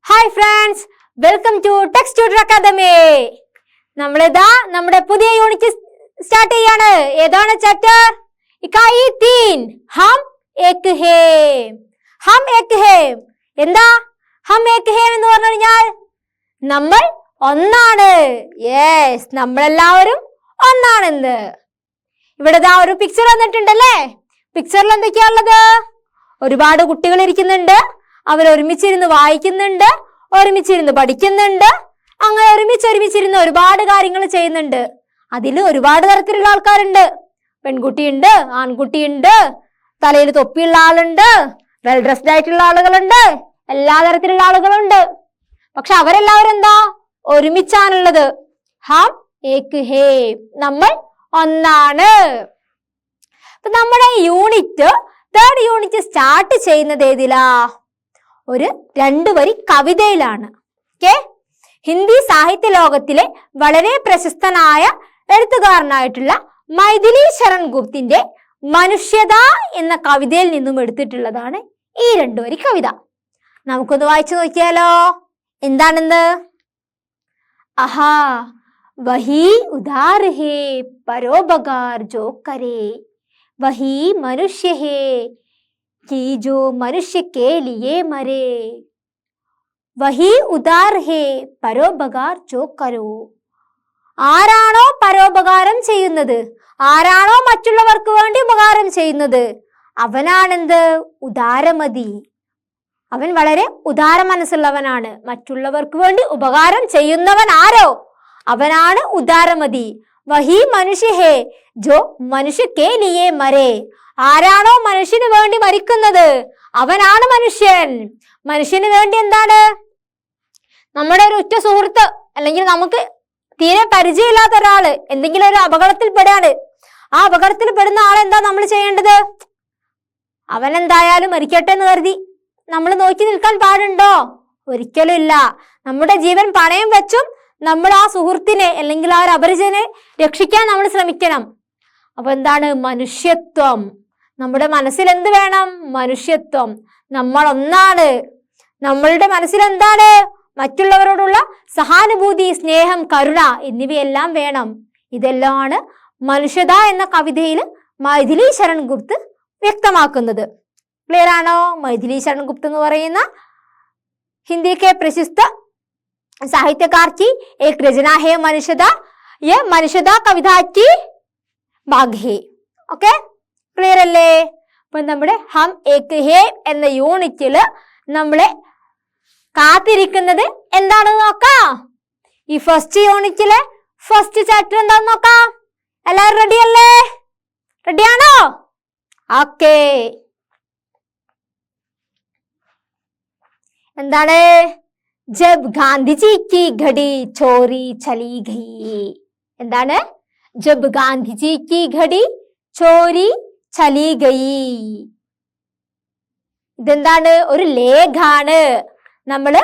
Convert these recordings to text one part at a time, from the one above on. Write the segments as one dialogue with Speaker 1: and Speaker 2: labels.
Speaker 1: Hi friends, welcome to Text Tutor Academy. നമ്മളിതാ നമ്മുടെ പുതിയ യൂണിറ്റ് സ്റ്റാർട്ട് ചെയ്യാണ്. ഏതാണ് ചാപ്റ്റർ? ഇക്കായി 3 ഹം ഏക് ഹേ. ഹം ഏക് ഹേ എന്താ? ഹം ഏക് ഹേ എന്ന് പറഞ്ഞു കഴിഞ്ഞാൽ നമ്മൾ ഒന്നാണ്. യെസ്, നമ്മളെല്ലാവരും ഒന്നാണെന്ന്. ഇവിടെ ദാ ഒരു പിക്ചർ വന്നിട്ടുണ്ടല്ലേ. പിക്ചറിൽ എന്തൊക്കെയാണുള്ളത്? ഒരുപാട് കുട്ടികൾ ഇരിക്കുന്നുണ്ട്. അവർ ഒരുമിച്ചിരുന്ന് വായിക്കുന്നുണ്ട്, ഒരുമിച്ചിരുന്ന് പഠിക്കുന്നുണ്ട്. അങ്ങനെ ഒരുമിച്ചിരുന്ന് ഒരുപാട് കാര്യങ്ങൾ ചെയ്യുന്നുണ്ട്. അതിൽ ഒരുപാട് തരത്തിലുള്ള ആൾക്കാരുണ്ട്. പെൺകുട്ടിയുണ്ട്, ആൺകുട്ടിയുണ്ട്, തലയിൽ തൊപ്പിയുള്ള ആളുണ്ട്, വെൽ ഡ്രസ്ഡ് ആയിട്ടുള്ള ആളുകളുണ്ട്, എല്ലാ തരത്തിലുള്ള ആളുകളുണ്ട്. പക്ഷെ അവരെല്ലാവരും എന്താ? ഒരുമിച്ചാണുള്ളത്. ഹം ഏക് ഹേ, നമ്മൾ ഒന്നാണ്. അപ്പൊ നമ്മുടെ തേർഡ് യൂണിറ്റ് സ്റ്റാർട്ട് ചെയ്യുന്നത് ഏതിലാ? ഒരു 2 വരി കവിതയിലാണ്. ഓക്കെ, ഹിന്ദി സാഹിത്യ ലോകത്തിലെ വളരെ പ്രശസ്തനായ എഴുത്തുകാരനായിട്ടുള്ള മൈഥിലി ശരൺ ഗുപ്തിന്റെ മനുഷ്യത എന്ന കവിതയിൽ നിന്നും എടുത്തിട്ടുള്ളതാണ് ഈ 2 വരി കവിത. നമുക്കൊന്ന് വായിച്ചു നോക്കിയാലോ, എന്താണെന്ന്? അഹാ വഹി ഉദാർ ഹേ പരോപകാർ ജോ കരേ, വഹി മനുഷ്യ ഹേ कि जो मनुष्य के लिए मरे, वही उदार है പരോപകാർ जो करो. ആരാണോ പരോപകാരം ചെയ്യുന്നത്, ആരാണോ മറ്റുള്ളവർക്ക് വേണ്ടി ഉപകാരം ചെയ്യുന്നത്, അവനാണെന്ത്? ഉദാരമതി. അവൻ വളരെ ഉദാര മനസ്സുള്ളവനാണ്. മറ്റുള്ളവർക്ക് വേണ്ടി ഉപകാരം ചെയ്യുന്നവൻ ആരോ അവനാണ് ഉദാരമതി. വഹി മനുഷ്യ ഹേ ജോ മനുഷ്യ കേ ലിയേ മരേ, ആരാണോ മനുഷ്യന് വേണ്ടി മരിക്കുന്നത് അവനാണ് മനുഷ്യൻ. മനുഷ്യന് വേണ്ടി എന്താണ്? നമ്മുടെ ഒരു ഉറ്റ സുഹൃത്ത്, അല്ലെങ്കിൽ നമുക്ക് തീരെ പരിചയമില്ലാത്ത ഒരാള് എന്തെങ്കിലും ഒരു അപകടത്തിൽ പെടാണ്. ആ അപകടത്തിൽ പെടുന്ന ആളെന്താ നമ്മൾ ചെയ്യേണ്ടത്? അവൻ എന്തായാലും മരിക്കട്ടെ എന്ന് കരുതി നമ്മൾ നോക്കി നിൽക്കാൻ പാടുണ്ടോ? ഒരിക്കലും ഇല്ല. നമ്മുടെ ജീവൻ പണയം വെച്ചും നമ്മൾ ആ സുഹൃത്തിനെ അല്ലെങ്കിൽ ആ ഒരു അപരിചിതനെ രക്ഷിക്കാൻ നമ്മൾ ശ്രമിക്കണം. അപ്പൊ എന്താണ്? മനുഷ്യത്വം. നമ്മുടെ മനസ്സിൽ എന്ത് വേണം? മനുഷ്യത്വം. നമ്മൾ ഒന്നാണ്. നമ്മളുടെ മനസ്സിൽ എന്താണ്? മറ്റുള്ളവരോടുള്ള സഹാനുഭൂതി, സ്നേഹം, കരുണ എന്നിവയെല്ലാം വേണം. ഇതെല്ലാമാണ് മനുഷ്യത എന്ന കവിതയിൽ മൈഥിലി ശരൺ ഗുപ്ത് വ്യക്തമാക്കുന്നത്. ക്ലിയർ ആണോ? മൈഥിലി ശരൺ ഗുപ്ത് എന്ന് പറയുന്ന ഹിന്ദി के प्रसिद्ध साहित्यकार की एक रचना है मनुष्यदा. ये मनुष्यदा कविता की भाग है. ओके, ക്ലിയർ അല്ലേ? അപ്പൊ നമ്മുടെ ഹം ഏക് ഹേ എന്ന യൂണിറ്റില് നമ്മളെ കാത്തിരിക്കുന്നത് എന്താണെന്ന് നോക്കാം. ഈ ഫസ്റ്റ് യൂണിറ്റിലെ ഫസ്റ്റ് ചാപ്റ്റർ എന്താന്ന് നോക്കാം. എല്ലാവരും റെഡി അല്ലേ? റെഡിയാണോ? ഓക്കെ, എന്താണ്? ജബ് ഗാന്ധിജി കി ഘടി ചോരി ചലി ഗയി. എന്താണ്? ജബ് ഗാന്ധിജി കി ഘടി ചോരി ചലി ഗയി. ഇതെന്താണ്? ഒരു ലേഖാണ്. നമ്മള്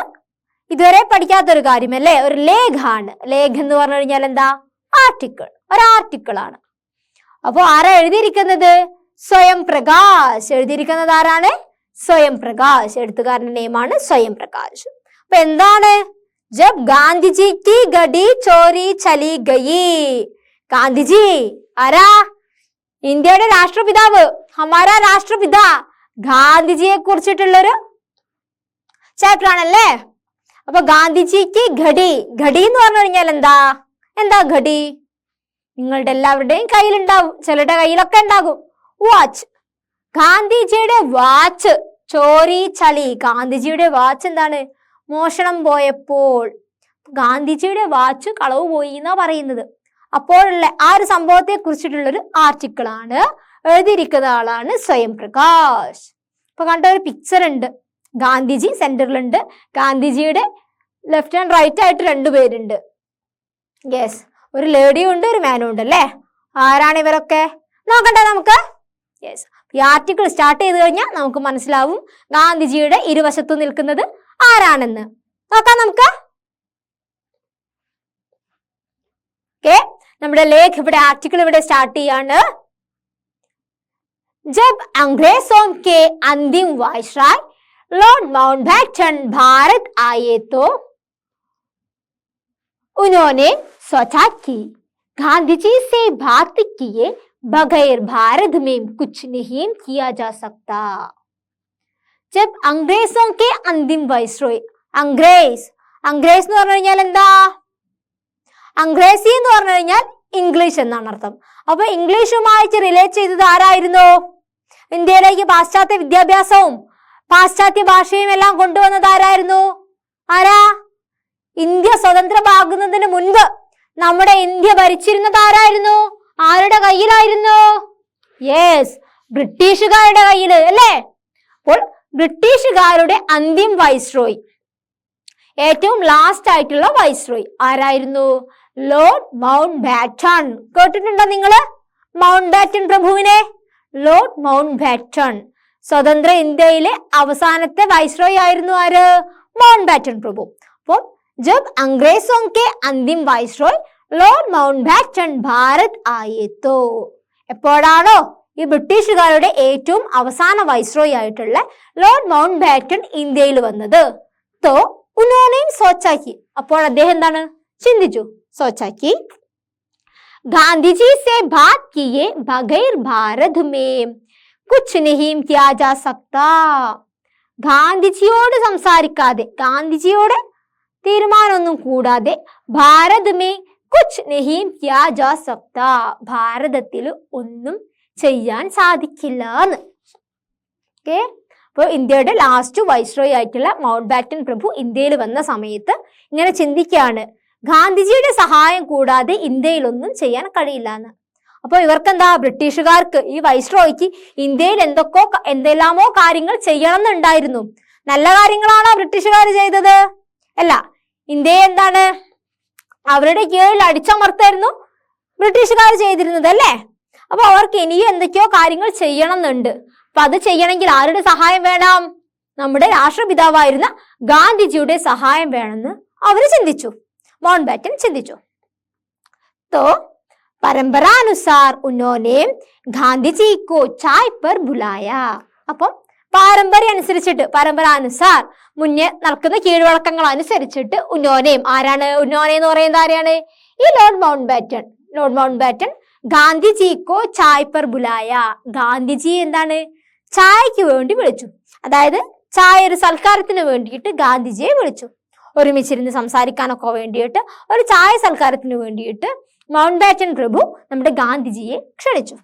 Speaker 1: ഇതുവരെ പഠിക്കാത്തൊരു കാര്യമല്ലേ? ഒരു ലേഖാണ്. ലേഖ എന്ന് പറഞ്ഞു കഴിഞ്ഞാൽ എന്താ? ആർട്ടിക്കിൾ. ഒരു ആർട്ടിക്കിൾ ആണ്. അപ്പൊ ആരാ എഴുതിയിരിക്കുന്നത്? സ്വയം പ്രകാശ്. എഴുതിയിരിക്കുന്നത് ആരാണ്? സ്വയം പ്രകാശ്. എഴുത്തുകാരന്റെ നെയിമാണ് സ്വയം പ്രകാശ്. അപ്പൊ എന്താണ്? ജബ് ഗാന്ധിജി കി ഗഡി ചോരി ചലി ഗയി. ഗാന്ധിജി ആരാ? ഇന്ത്യയുടെ രാഷ്ട്രപിതാവ്, ഹമാര രാഷ്ട്രപിത ഗാന്ധിജിയെ കുറിച്ചിട്ടുള്ളൊരു ചാപ്റ്റർ ആണല്ലേ. അപ്പൊ ഗാന്ധിജിക്ക് ഘടി. ഘടി എന്ന് പറഞ്ഞു കഴിഞ്ഞാൽ എന്താ ഘടി? നിങ്ങളുടെ എല്ലാവരുടെയും കയ്യിലുണ്ടാവും, ചിലരുടെ കയ്യിലൊക്കെ ഉണ്ടാകും. വാച്ച്. ഗാന്ധിജിയുടെ വാച്ച് ചോരി ചളി. ഗാന്ധിജിയുടെ വാച്ച് എന്താണ്? മോഷണം പോയപ്പോൾ ഗാന്ധിജിയുടെ വാച്ച് കളവ് പോയി എന്നാ പറയുന്നത്. അപ്പോഴുള്ള ആ ഒരു സംഭവത്തെ കുറിച്ചിട്ടുള്ളൊരു ആർട്ടിക്കിൾ ആണ്. എഴുതിയിരിക്കുന്ന ആളാണ് സ്വയം പ്രകാശ്. ഇപ്പൊ കണ്ട ഒരു പിക്ചർ ഉണ്ട്. ഗാന്ധിജി സെന്ററിലുണ്ട്. ഗാന്ധിജിയുടെ ലെഫ്റ്റ് ആൻഡ് റൈറ്റ് ആയിട്ട് 2 പേരുണ്ട്. യെസ്, ഒരു ലേഡിയും ഉണ്ട്, ഒരു മാനും ഉണ്ട് അല്ലേ? ആരാണ് ഇവരൊക്കെ? നോക്കണ്ടേ നമുക്ക്? യെസ്, ഈ ആർട്ടിക്കിൾ സ്റ്റാർട്ട് ചെയ്ത് കഴിഞ്ഞാൽ നമുക്ക് മനസ്സിലാവും ഗാന്ധിജിയുടെ ഇരുവശത്തും നിൽക്കുന്നത് ആരാണെന്ന്. നോക്കാം നമുക്ക്. ഓക്കെ, നമ്മുടെ ലേഖ ഇവിടെ ആർട്ടിക്കിൾ ഇവിടെ സ്റ്റാർട്ട് ചെയ്യാണ്. जब अंग्रेजों के अंतिम वायसराय लॉर्ड माउंटबेटन भारत आए तो उन्होंने सोचा कि गांधी जी से बात किए बगैर भारत में कुछ नहीं किया जा सकता. जब अंग्रेजों के अंतिम वाइसरॉय, अंग्रेज എന്ന് പറഞ്ഞു കഴിഞ്ഞാൽ എന്താ? അംഗ്രേസി എന്ന് പറഞ്ഞു കഴിഞ്ഞാൽ ഇംഗ്ലീഷ് എന്നാണ് അർത്ഥം. അപ്പൊ ഇംഗ്ലീഷുമായിട്ട് റിലേറ്റ് ചെയ്തത് ആരായിരുന്നു? ഇന്ത്യയിലേക്ക് പാശ്ചാത്യ വിദ്യാഭ്യാസവും പാശ്ചാത്യ ഭാഷയും എല്ലാം കൊണ്ടുവന്നത് ആരായിരുന്നു? ആരാ? ഇന്ത്യ സ്വതന്ത്രമാകുന്നതിന് മുൻപ് നമ്മുടെ ഇന്ത്യ ഭരിച്ചിരുന്നത് ആരായിരുന്നു? ആരുടെ കയ്യിലായിരുന്നു? യെസ്, ബ്രിട്ടീഷുകാരുടെ കയ്യില് അല്ലേ? അപ്പോൾ ബ്രിട്ടീഷുകാരുടെ അന്തിം വൈസ്രോയ്, ഏറ്റവും ലാസ്റ്റ് ആയിട്ടുള്ള വൈസ്രോയ് ആരായിരുന്നു? Lord Mountbatten. കേട്ടിട്ടുണ്ടോ നിങ്ങള് മൗണ്ട് ബാറ്റൺ പ്രഭുവിനെ? ലോർഡ് മൗണ്ട് ബാറ്റൺ സ്വതന്ത്ര ഇന്ത്യയിലെ അവസാനത്തെ വൈസ്രോയ് ആയിരുന്നു ആര്? മൗണ്ട് ബാറ്റൺ പ്രഭു. അപ്പോൾ ജബ് അംഗ്രേസോं के अंतिम viceroy Lord Mountbatten Bharat ആയേ തോ, എപ്പോഴാണോ ഈ ബ്രിട്ടീഷുകാരുടെ ഏറ്റവും അവസാന വൈസ്രോയ് ആയിട്ടുള്ള ലോർഡ് മൗണ്ട് ബാറ്റൺ ഇന്ത്യയിൽ വന്നത്, തോ ഉन्होंने सोचा कि, അപ്പോൾ അദ്ദേഹം എന്താണ് ചിന്തിച്ചു? सोचा कि गांधी से बात किए बगैर भारत में कुछ नहीं किया जा सकता. ഗാന്ധിജിയോട് സംസാരിക്കാതെ, ഗാന്ധിജിയോട് തീരുമാനമൊന്നും കൂടാതെ ഭാരത് മേ കുച്ച് നഹീ കിയാ ജാ സക്താ, ഭാരതത്തിൽ ഒന്നും ചെയ്യാൻ സാധിക്കില്ല എന്ന്. ഓക്കെ, അപ്പോൾ ഇന്ത്യയുടെ ലാസ്റ്റ് വൈസ്രോയ് ആയിട്ടുള്ള മൗണ്ട് ബാറ്റൺ പ്രഭു ഇന്ത്യയിൽ വന്ന സമയത്ത് ഇങ്ങനെ ചിന്തിക്കുകയാണ്, ഗാന്ധിജിയുടെ സഹായം കൂടാതെ ഇന്ത്യയിൽ ഒന്നും ചെയ്യാൻ കഴിയില്ല എന്ന്. അപ്പോൾ ഇവർക്ക് എന്താ, ബ്രിട്ടീഷുകാർക്ക് ഈ വൈസ്രോയ്ക്ക് ഇന്ത്യയിൽ എന്തെല്ലാമോ കാര്യങ്ങൾ ചെയ്യണം എന്നുണ്ടായിരുന്നു. നല്ല കാര്യങ്ങളാണോ ബ്രിട്ടീഷുകാർ ചെയ്തത്? അല്ല, ഇന്ത്യയെ എന്താണ് അവരുടെ കീഴിൽ അടിച്ചമർത്തായിരുന്നു ബ്രിട്ടീഷുകാർ ചെയ്തിരുന്നത് അല്ലേ? അപ്പൊ അവർക്ക് ഇനിയും എന്തൊക്കെയോ കാര്യങ്ങൾ ചെയ്യണം എന്നുണ്ട്. അപ്പൊ അത് ചെയ്യണമെങ്കിൽ ആരുടെ സഹായം വേണം? നമ്മുടെ രാഷ്ട്രപിതാവായിരുന്ന ഗാന്ധിജിയുടെ സഹായം വേണമെന്ന് അവര് ചിന്തിച്ചു, മൗണ്ട് ബാറ്റൺ ചിന്തിച്ചു. तो परंपरानुसार उन्होंने गांधी जी को चाय पर बुलाया. അപ്പം പാരമ്പര്യം അനുസരിച്ചിട്ട്, പരമ്പരാനുസാർ മുന്നേ നടക്കുന്ന കീഴ്വഴക്കങ്ങൾ അനുസരിച്ചിട്ട് ഉന്നോനെയും, ആരാണ് ഉന്നോനെ എന്ന് പറയുന്നത്? ആരെയാണ്? ഈ Lord Mountbatten. Lord Mountbatten ഗാന്ധിജിക്കോ ചായ് പർ ബുലായ, ഗാന്ധിജി എന്താണ് ചായക്ക് വേണ്ടി വിളിച്ചു. അതായത് ചായ ഒരു സൽക്കാരത്തിന് വേണ്ടിയിട്ട് ഗാന്ധിജിയെ വിളിച്ചു. ഒരുമിച്ചിരുന്ന് സംസാരിക്കാനൊക്കെ വേണ്ടിയിട്ട് ഒരു ചായ സൽക്കാരത്തിന് വേണ്ടിയിട്ട് മൗണ്ട് ബാറ്റൺ പ്രഭു നമ്മുടെ ഗാന്ധിജിയെ ക്ഷണിച്ചു.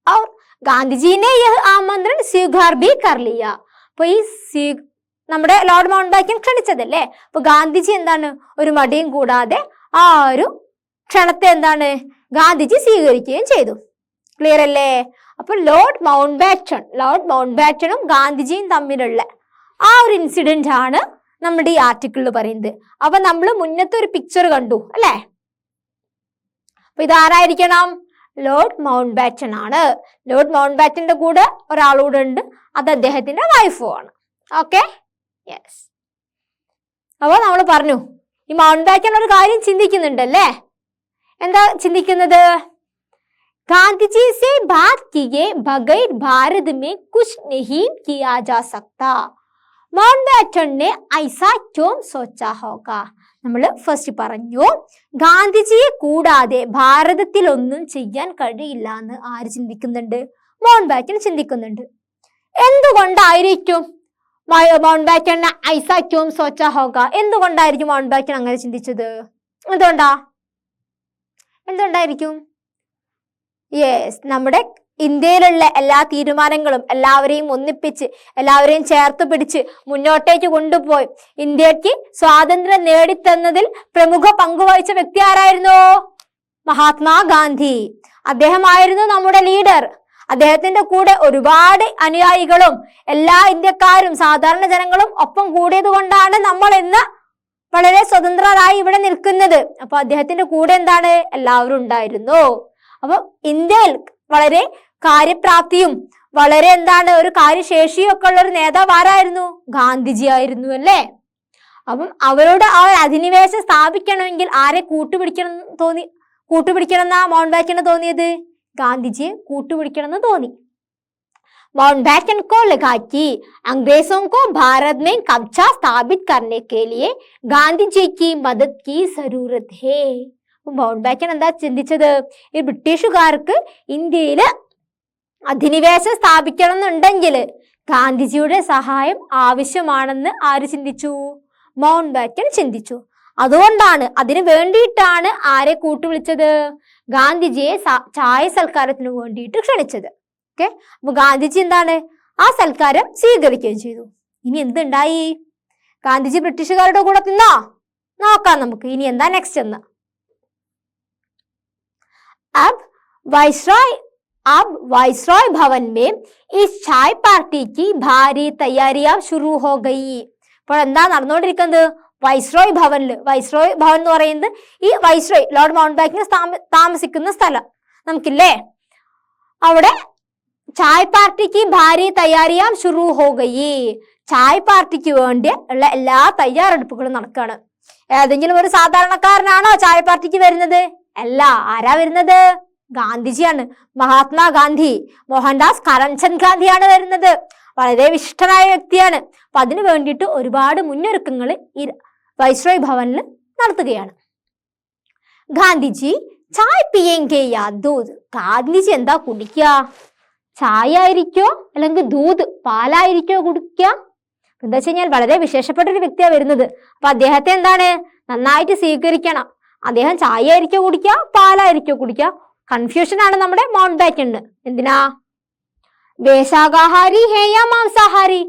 Speaker 1: और गांधी ने यह आमंत्रण स्वीकार भी कर लिया. അപ്പൊ ഈ നമ്മുടെ ലോർഡ് മൗണ്ട് ബാറ്റൺ ക്ഷണിച്ചതല്ലേ, അപ്പൊ ഗാന്ധിജി എന്താണ് ഒരു മടിയും കൂടാതെ ആ ഒരു ക്ഷണത്തെ എന്താണ് ഗാന്ധിജി സ്വീകരിക്കുകയും ചെയ്തു. ക്ലിയർ അല്ലേ? അപ്പൊ ലോർഡ് മൗണ്ട് ബാറ്റണും ഗാന്ധിജിയും തമ്മിലുള്ള ആ ഒരു ഇൻസിഡന്റ് ആണ് നമ്മുടെ ഈ ആർട്ടിക്കിളിൽ പറയുന്നത്. അപ്പൊ നമ്മൾ മുന്നത്തെ ഒരു പിക്ചർ കണ്ടു അല്ലേ? അപ്പൊ ഇതാരായിരിക്കണം? ലോർഡ് മൗണ്ട് ബാറ്റൺ ആണ്. ലോർഡ് മൗണ്ട് ബാറ്റന്റെ കൂടെ ഒരാളൂടെ ഉണ്ട്, അത് അദ്ദേഹത്തിന്റെ വൈഫും ആണ്. Okay, yes. അപ്പൊ നമ്മൾ പറഞ്ഞു ഈ മൗണ്ട് ബാറ്റൺ ഒരു കാര്യം ചിന്തിക്കുന്നുണ്ടല്ലേ. എന്താ ചിന്തിക്കുന്നത്? गांधी से बात किए बगैर भारत में कुछ नहीं किया जा सकता. മൗണ്ട് ബാറ്റനെ ഐസാ ക്യോं सोचा होगा. നമ്മൾ ഫസ്റ്റ് പറഞ്ഞു ഗാന്ധിജിയെ കൂടാതെ ഭാരതത്തിൽ ഒന്നും ചെയ്യാൻ കഴിയില്ല എന്ന് ആര് ചിന്തിക്കുന്നുണ്ട്? മൗണ്ട് ബാറ്റൻ ചിന്തിക്കുന്നുണ്ട്. എന്തുകൊണ്ടായിരിക്കും മൗണ്ട് ബാറ്റനെ ഐസാ ക്യോं सोचा होगा? എന്തുകൊണ്ടായിരിക്കും മൗണ്ട് ബാറ്റൻ അങ്ങനെ ചിന്തിച്ചത്? എന്തുകൊണ്ടായിരിക്കും? യെസ്, നമ്മുടെ ഇന്ത്യയിലുള്ള എല്ലാ തീരുമാനങ്ങളും എല്ലാവരെയും ഒന്നിപ്പിച്ച് എല്ലാവരെയും ചേർത്ത് പിടിച്ച് മുന്നോട്ടേക്ക് കൊണ്ടുപോയി ഇന്ത്യക്ക് സ്വാതന്ത്ര്യം നേടിത്തന്നതിൽ പ്രമുഖ പങ്കുവഹിച്ച വ്യക്തി ആരായിരുന്നു? മഹാത്മാഗാന്ധി. അദ്ദേഹമായിരുന്നു നമ്മുടെ ലീഡർ. അദ്ദേഹത്തിന്റെ കൂടെ ഒരുപാട് അനുയായികളും എല്ലാ ഇന്ത്യക്കാരും സാധാരണ ജനങ്ങളും ഒപ്പം കൂടിയത് കൊണ്ടാണ് നമ്മൾ ഇന്ന് വളരെ സ്വതന്ത്രരായി ഇവിടെ നിൽക്കുന്നത്. അപ്പൊ അദ്ദേഹത്തിന്റെ കൂടെ എന്താണ് എല്ലാവരും ഉണ്ടായിരുന്നു. അപ്പൊ ഇന്ത്യയിൽ വളരെ കാര്യപ്രാപ്തിയും വളരെ ഒരു കാര്യശേഷിയും ഒക്കെ ഉള്ള ഒരു നേതാവ് ആരായിരുന്നു? ഗാന്ധിജി ആയിരുന്നു അല്ലേ? അപ്പം അവരോട് ആ ഒരു അധിനിവേശം സ്ഥാപിക്കണമെങ്കിൽ ആരെ കൂട്ടുപിടിക്കണം എന്നാ മൗണ്ട് ബാറ്റന് തോന്നിയത്? ഗാന്ധിജിയെ കൂട്ടുപിടിക്കണം എന്ന് തോന്നി. माउंटबेटन को लगा कि अंग्रेजों को भारत में कब्जा स्थापित करने के लिए गांधी जी की मदद की जरूरत है. മൗണ്ട്ബാറ്റൻ എന്താ ചിന്തിച്ചത്? ഈ ബ്രിട്ടീഷുകാർക്ക് ഇന്ത്യയിൽ അധിനിവേശം സ്ഥാപിക്കണം എന്നുണ്ടെങ്കിൽ ഗാന്ധിജിയുടെ സഹായം ആവശ്യമാണെന്ന് ആര് ചിന്തിച്ചു? മൗണ്ട്ബാറ്റൻ ചിന്തിച്ചു. അതുകൊണ്ടാണ്, അതിനു വേണ്ടിയിട്ടാണ് ആരെ കൂട്ടുവിളിച്ചത്? ഗാന്ധിജിയെ ചായ സൽക്കാരത്തിന് വേണ്ടിയിട്ട് ക്ഷണിച്ചത്. ഓക്കെ, അപ്പൊ ഗാന്ധിജി എന്താണ് ആ സൽക്കാരം സ്വീകരിക്കുകയും ചെയ്തു. ഇനി എന്തുണ്ടായി? ഗാന്ധിജി ബ്രിട്ടീഷുകാരുടെ കൂടെ തിന്നോ? നോക്കാം നമുക്ക് ഇനി എന്താ നെക്സ്റ്റ് എന്ന്. अब वाइसरॉय भवन में इस चाय पार्टी की भारी तैयारियां शुरू हो गई. അപ്പോൾ എന്താ നടന്നുകൊണ്ടിരിക്കുന്നത്? വൈസ്രോയ് ഭവനിൽ, വൈസ്രോയ് ഭവൻ എന്ന് പറയുന്നത് ഈ വൈസ്രോയ് ലോർഡ് മൗണ്ട്ബാറ്റൻ താമസിക്കുന്ന സ്ഥലം നമുക്കില്ലേ, അവിടെ ചായ് പാർട്ടിക്ക് ഭാരി തയ്യാറിയാം ശുറു ഹോ ഗയി. ചായ് പാർട്ടിക്ക് വേണ്ടി ഉള്ള എല്ലാ തയ്യാറെടുപ്പുകളും നടക്കുകയാണ്. ഏതെങ്കിലും ഒരു സാധാരണക്കാരനാണോ ചായ് പാർട്ടിക്ക് വരുന്നത്? അല്ല. ആരാ വരുന്നത്? ഗാന്ധിജിയാണ്. മഹാത്മാഗാന്ധി, മോഹൻദാസ് കരംചന്ദ് ഗാന്ധിയാണ് വരുന്നത്. വളരെ വിശിഷ്ടനായ വ്യക്തിയാണ്. അപ്പൊ അതിനു വേണ്ടിയിട്ട് ഒരുപാട് മുന്നൊരുക്കങ്ങൾ ഈ വൈസ്രോയ് ഭവനിൽ നടത്തുകയാണ്. ഗാന്ധിജി ചായ് പിയേങ്കെ യാ ദൂത്. ഗാന്ധിജി എന്താ കുടിക്കുക? ചായ ആയിരിക്കോ അല്ലെങ്കിൽ ദൂത് പാലായിരിക്കോ കുടിക്കുക? എന്താ വെച്ച് കഴിഞ്ഞാൽ വളരെ വിശേഷപ്പെട്ട ഒരു വ്യക്തിയാണ് വരുന്നത്. അപ്പൊ അദ്ദേഹത്തെ എന്താണ് നന്നായിട്ട് സ്വീകരിക്കണം. അദ്ദേഹം ചായ ആയിരിക്കോ കുടിക്കുക പാലായിരിക്കോ കുടിക്കുക? കൺഫ്യൂഷൻ ആണ് നമ്മുടെ മൗണ്ട്ബാറ്റന്. എന്തിനാ? വേശാകാഹാരി ഹേയാ മാംസാഹാരി.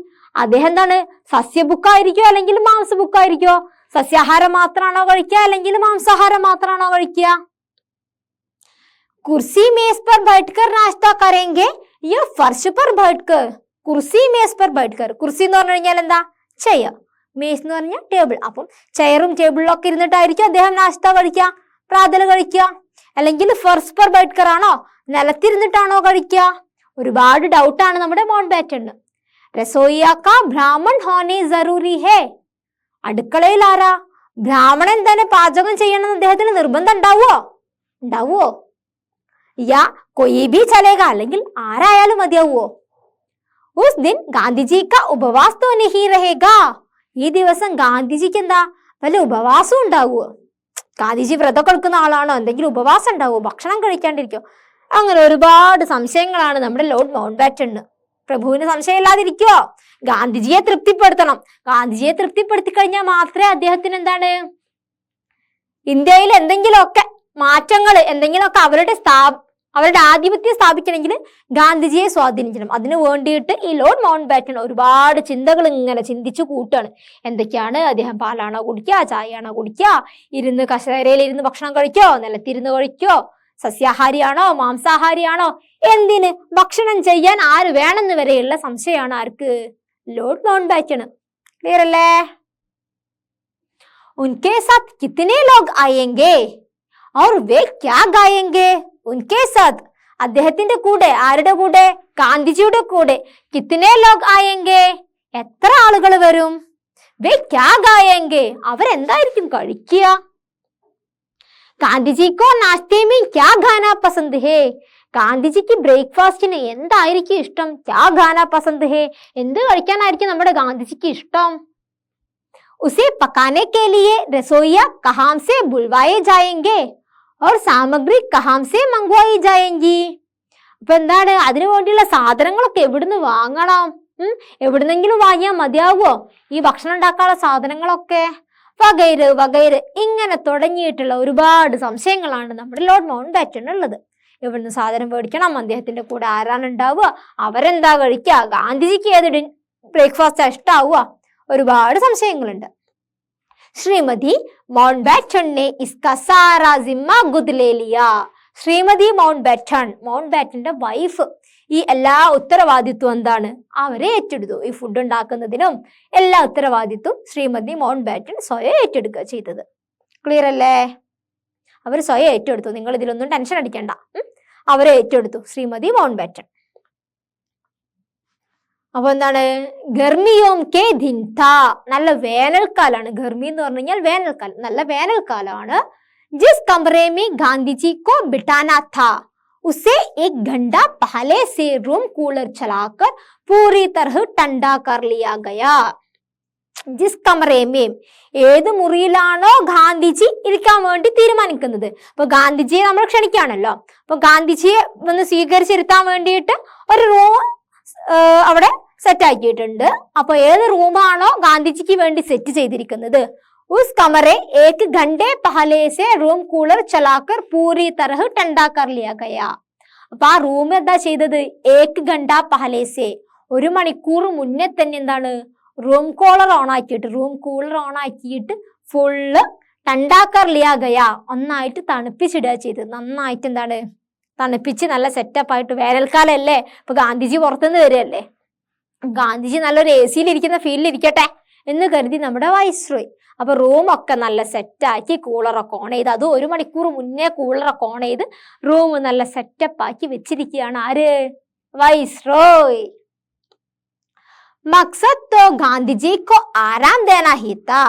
Speaker 1: അദ്ദേഹം എന്താണ് സസ്യബുക്കായിരിക്കോ അല്ലെങ്കിൽ മാംസബുക്കായിരിക്കോ? സസ്യാഹാരം മാത്രമാണോ കഴിക്കുക അല്ലെങ്കിൽ മാംസാഹാരം മാത്രമാണോ കഴിക്കുക? കുർസി മേസ് പർ ബൈഠ്കർ നാശ്ത കരേംഗെ യാ ഫർശ് പർ ബൈഠ്കർ? കുർസി മേസ് പർ ബൈഠ്കർ. കുർസി എന്ന് പറഞ്ഞു കഴിഞ്ഞാൽ എന്താ? ചെയർ. മേസ് എന്ന് പറഞ്ഞാൽ ടേബിൾ. അപ്പം ചെയറും ടേബിളിലും ഒക്കെ ഇരുന്നിട്ടായിരിക്കും അദ്ദേഹം നാശ്ത കഴിക്കുക, പ്രാതൽ കഴിക്കുക. അല്ലെങ്കിൽ ഫർശ് പർ ബൈഠ്കർ ആണോ, നിലത്തിരുന്നിട്ടാണോ കഴിക്കുക? ഒരുപാട് ഡൗട്ടാണ് നമ്മുടെ മൗണ്ട്ബാറ്റന്. രസോയിയാക്ക ബ്രാഹ്മൺ ഹോനെ ജറൂരി ഹേ. അടുക്കളയിൽ ആരാ? ബ്രാഹ്മണൻ തന്നെ പാചകം ചെയ്യണമെന്ന് അദ്ദേഹത്തിന് നിർബന്ധം ഉണ്ടാവുമോ? യാ കൊയ് ഭി ചലേഗ, അല്ലെങ്കിൽ ആരായാലും മതിയാവുമോ? ഉസ് ദിൻ ഗാന്ധിജി കാ ഉപവാസ് തോ നഹീ രഹേഗാ. ഈ ദിവസം ഗാന്ധിജിക്ക് എന്താ വല്ല ഉപവാസം ഉണ്ടാവുമോ? ഗാന്ധിജി വ്രതം കൊടുക്കുന്ന ആളാണോ? എന്തെങ്കിലും ഉപവാസം ഉണ്ടാവുമോ? ഭക്ഷണം കഴിക്കാണ്ടിരിക്കോ? അങ്ങനെ ഒരുപാട് സംശയങ്ങളാണ് നമ്മുടെ ലോർഡ് മൗണ്ട്ബാറ്റന്. പ്രഭുവിന് സംശയമില്ലാതിരിക്കോ? ഗാന്ധിജിയെ തൃപ്തിപ്പെടുത്തണം. ഗാന്ധിജിയെ തൃപ്തിപ്പെടുത്തി കഴിഞ്ഞാൽ മാത്രമേ അദ്ദേഹത്തിന് എന്താണ് ഇന്ത്യയിൽ എന്തെങ്കിലുമൊക്കെ മാറ്റങ്ങൾ, എന്തെങ്കിലുമൊക്കെ അവരുടെ ആധിപത്യം സ്ഥാപിക്കണമെങ്കിൽ ഗാന്ധിജിയെ സ്വാധീനിക്കണം. അതിനു വേണ്ടിയിട്ട് ഈ ലോർഡ് മൗണ്ട്ബാറ്റൻ ഒരുപാട് ചിന്തകൾ ഇങ്ങനെ ചിന്തിച്ചു കൂട്ടാണ്. എന്തൊക്കെയാണ്? അദ്ദേഹം പാലാണോ കുടിക്കുക, ചായയാണോ കുടിക്കുക, ഇരുന്ന് കസേരയിൽ ഇരുന്ന് ഭക്ഷണം കഴിക്കോ, നിലത്തിരുന്ന് കഴിക്കോ, സസ്യാഹാരിയാണോ മാംസാഹാരിയാണോ, എന്തിന് ഭക്ഷണം ചെയ്യാൻ ആര് വേണമെന്ന് വരെയുള്ള സംശയമാണ് ആർക്ക്? ലോർഡ് മൗണ്ട്ബാറ്റന്. ക്ലിയർ അല്ലേ? ഉൻകെ സാത്ത് കിത്തനെ ലോഗ് ആയെങ്കെ और वे क्या गाएंगे? उनके साथ അദ്ദേഹത്തിന്റെ കൂടെ, ആരുടെ കൂടെ? ഗാന്ധിജിയുടെ കൂടെ. കിത്തനെ ലോഗ് ആയെങ്കെ, എത്ര ആളുകൾ വരും? വേ ക്യാ ഗായെങ്കെ, അവരെന്തായിരിക്കും കഴിക്കുക? ഗാന്ധിജിക്കോ നാശ്തേ മേ ക്യാ ഖാനാ പസന്ദ് ഹേ. ഗാന്ധിജിക്ക് ബ്രേക്ക്ഫാസ്റ്റിന് എന്തായിരിക്കും ഇഷ്ടം? ക്യാ ഖാനാ പസന്ദ് ഹേ, എന്ത് കഴിക്കാനായിരിക്കും നമ്മുടെ ഗാന്ധിജിക്ക് ഇഷ്ടം? उसे पकाने के लिए रसोइया कहाँ से बुलवाए जाएंगे और सामग्री कहाँ से मंगवाई जाएंगी? അപ്പൊ എന്താണ് അതിനു വേണ്ടിയുള്ള സാധനങ്ങളൊക്കെ എവിടുന്ന് വാങ്ങണം? എവിടുന്നെങ്കിലും വാങ്ങിയാൽ മതിയാവോ ഈ ഭക്ഷണം ഉണ്ടാക്കാനുള്ള സാധനങ്ങളൊക്കെ? വകൈര് വകൈര് ഇങ്ങനെ തുടങ്ങിയിട്ടുള്ള ഒരുപാട് സംശയങ്ങളാണ് നമ്മുടെ ലോർഡ് മൗണ്ട്ബാറ്റന് ഉള്ളത്. എവിടുന്ന് സാധനം മേടിക്കണം? അദ്ദേഹത്തിന്റെ കൂടെ ആരാണ് ഉണ്ടാവുക? അവരെന്താ കഴിക്കുക? ഗാന്ധിജിക്ക് ഏത് ബ്രേക്ക്ഫാസ്റ്റ് ഇഷ്ടാവുക? ഒരുപാട് സംശയങ്ങളുണ്ട്. ശ്രീമതി മൗണ്ട്ബാറ്റനെ ഇസ്കാ സാരാ ജിമ്മ ഖുദ് ലേ ലിയാ. ശ്രീമതി മൗണ്ട്ബാറ്റന്റെ വൈഫ് ഈ എല്ലാ ഉത്തരവാദിത്വം എന്താണ് അവരെ ഏറ്റെടുത്തു. ഈ ഫുഡ് ഉണ്ടാക്കുന്നതിനും എല്ലാ ഉത്തരവാദിത്വം ശ്രീമതി മൗണ്ട്ബാറ്റൻ സ്വയം ഏറ്റെടുക്കുക ചെയ്തത്. ക്ലിയർ അല്ലേ? അവർ സ്വയം ഏറ്റെടുത്തു. നിങ്ങൾ ഇതിലൊന്നും ടെൻഷൻ അടിക്കണ്ട. അവരെ ഏറ്റെടുത്തു ശ്രീമതി മൗണ്ട്ബാറ്റൻ. അപ്പൊ എന്താണ്? ഗർമിയോം കെ ദിൻ താ. നല്ല വേനൽക്കാലാണ്. ഗർമി എന്ന് പറഞ്ഞു കഴിഞ്ഞാൽ വേനൽക്കാലം, നല്ല വേനൽക്കാലമാണ്. ജിസ് കമറേ മേ ഗാന്ധിജി കോ ബിട്ടാനാ താ उसे 1 घंटा पहले से रूम कूलर चलाकर पूरी तरह ठंडा कर लिया गया. ജിസ് കമറേമേം ഏത് മുറിയിലാണോ ഗാന്ധിജി ഇരിക്കാൻ വേണ്ടി തീരുമാനിക്കുന്നത്. അപ്പൊ ഗാന്ധിജിയെ നമ്മൾ ക്ഷണിക്കുകയാണല്ലോ. അപ്പൊ ഗാന്ധിജിയെ ഒന്ന് സ്വീകരിച്ചിരുത്താൻ വേണ്ടിയിട്ട് ഒരു റൂം അവിടെ സെറ്റ് ആക്കിയിട്ടുണ്ട്. അപ്പൊ ഏത് റൂമാണോ ഗാന്ധിജിക്ക് വേണ്ടി സെറ്റ് ചെയ്തിരിക്കുന്നത്, ഉസ് കമറെ 1 घंटे पहले से रूम कूलर चलाकर पूरी तरह ठंडा कर लिया गया. അപ്പൊ ആ റൂം എന്താ ചെയ്തത്, 1 घंटा पहले से 1 മണിക്കൂർ മുന്നേ തന്നെ എന്താണ് റൂം കൂളർ ഓൺ ആക്കിയിട്ട് ഫുള്ള് ടണ്ടാക്കർ ലിയാ ഗയ, ഒന്നായിട്ട് തണുപ്പിച്ചിടുക ചെയ്ത്. നന്നായിട്ട് എന്താണ് തണുപ്പിച്ച് നല്ല സെറ്റപ്പ് ആയിട്ട്, വേനൽക്കാലം അല്ലേ, ഇപ്പൊ ഗാന്ധിജി പുറത്തുനിന്ന് വരികയല്ലേ, ഗാന്ധിജി നല്ലൊരു AC ഇരിക്കുന്ന ഫീലിൽ ഇരിക്കട്ടെ എന്ന് കരുതി നമ്മുടെ വൈസ്രോയ് അപ്പൊ റൂമൊക്കെ നല്ല സെറ്റാക്കി കൂളറൊക്കെ ഓൺ ചെയ്ത്, അത് 1 മണിക്കൂർ മുന്നേ കൂളറൊക്കെ ഓൺ ചെയ്ത് റൂം നല്ല സെറ്റപ്പ് ആക്കി വെച്ചിരിക്കുകയാണ് ആര്, വൈസ്രോയ്. मकसद तो गांधी जी को आराम देना ही था,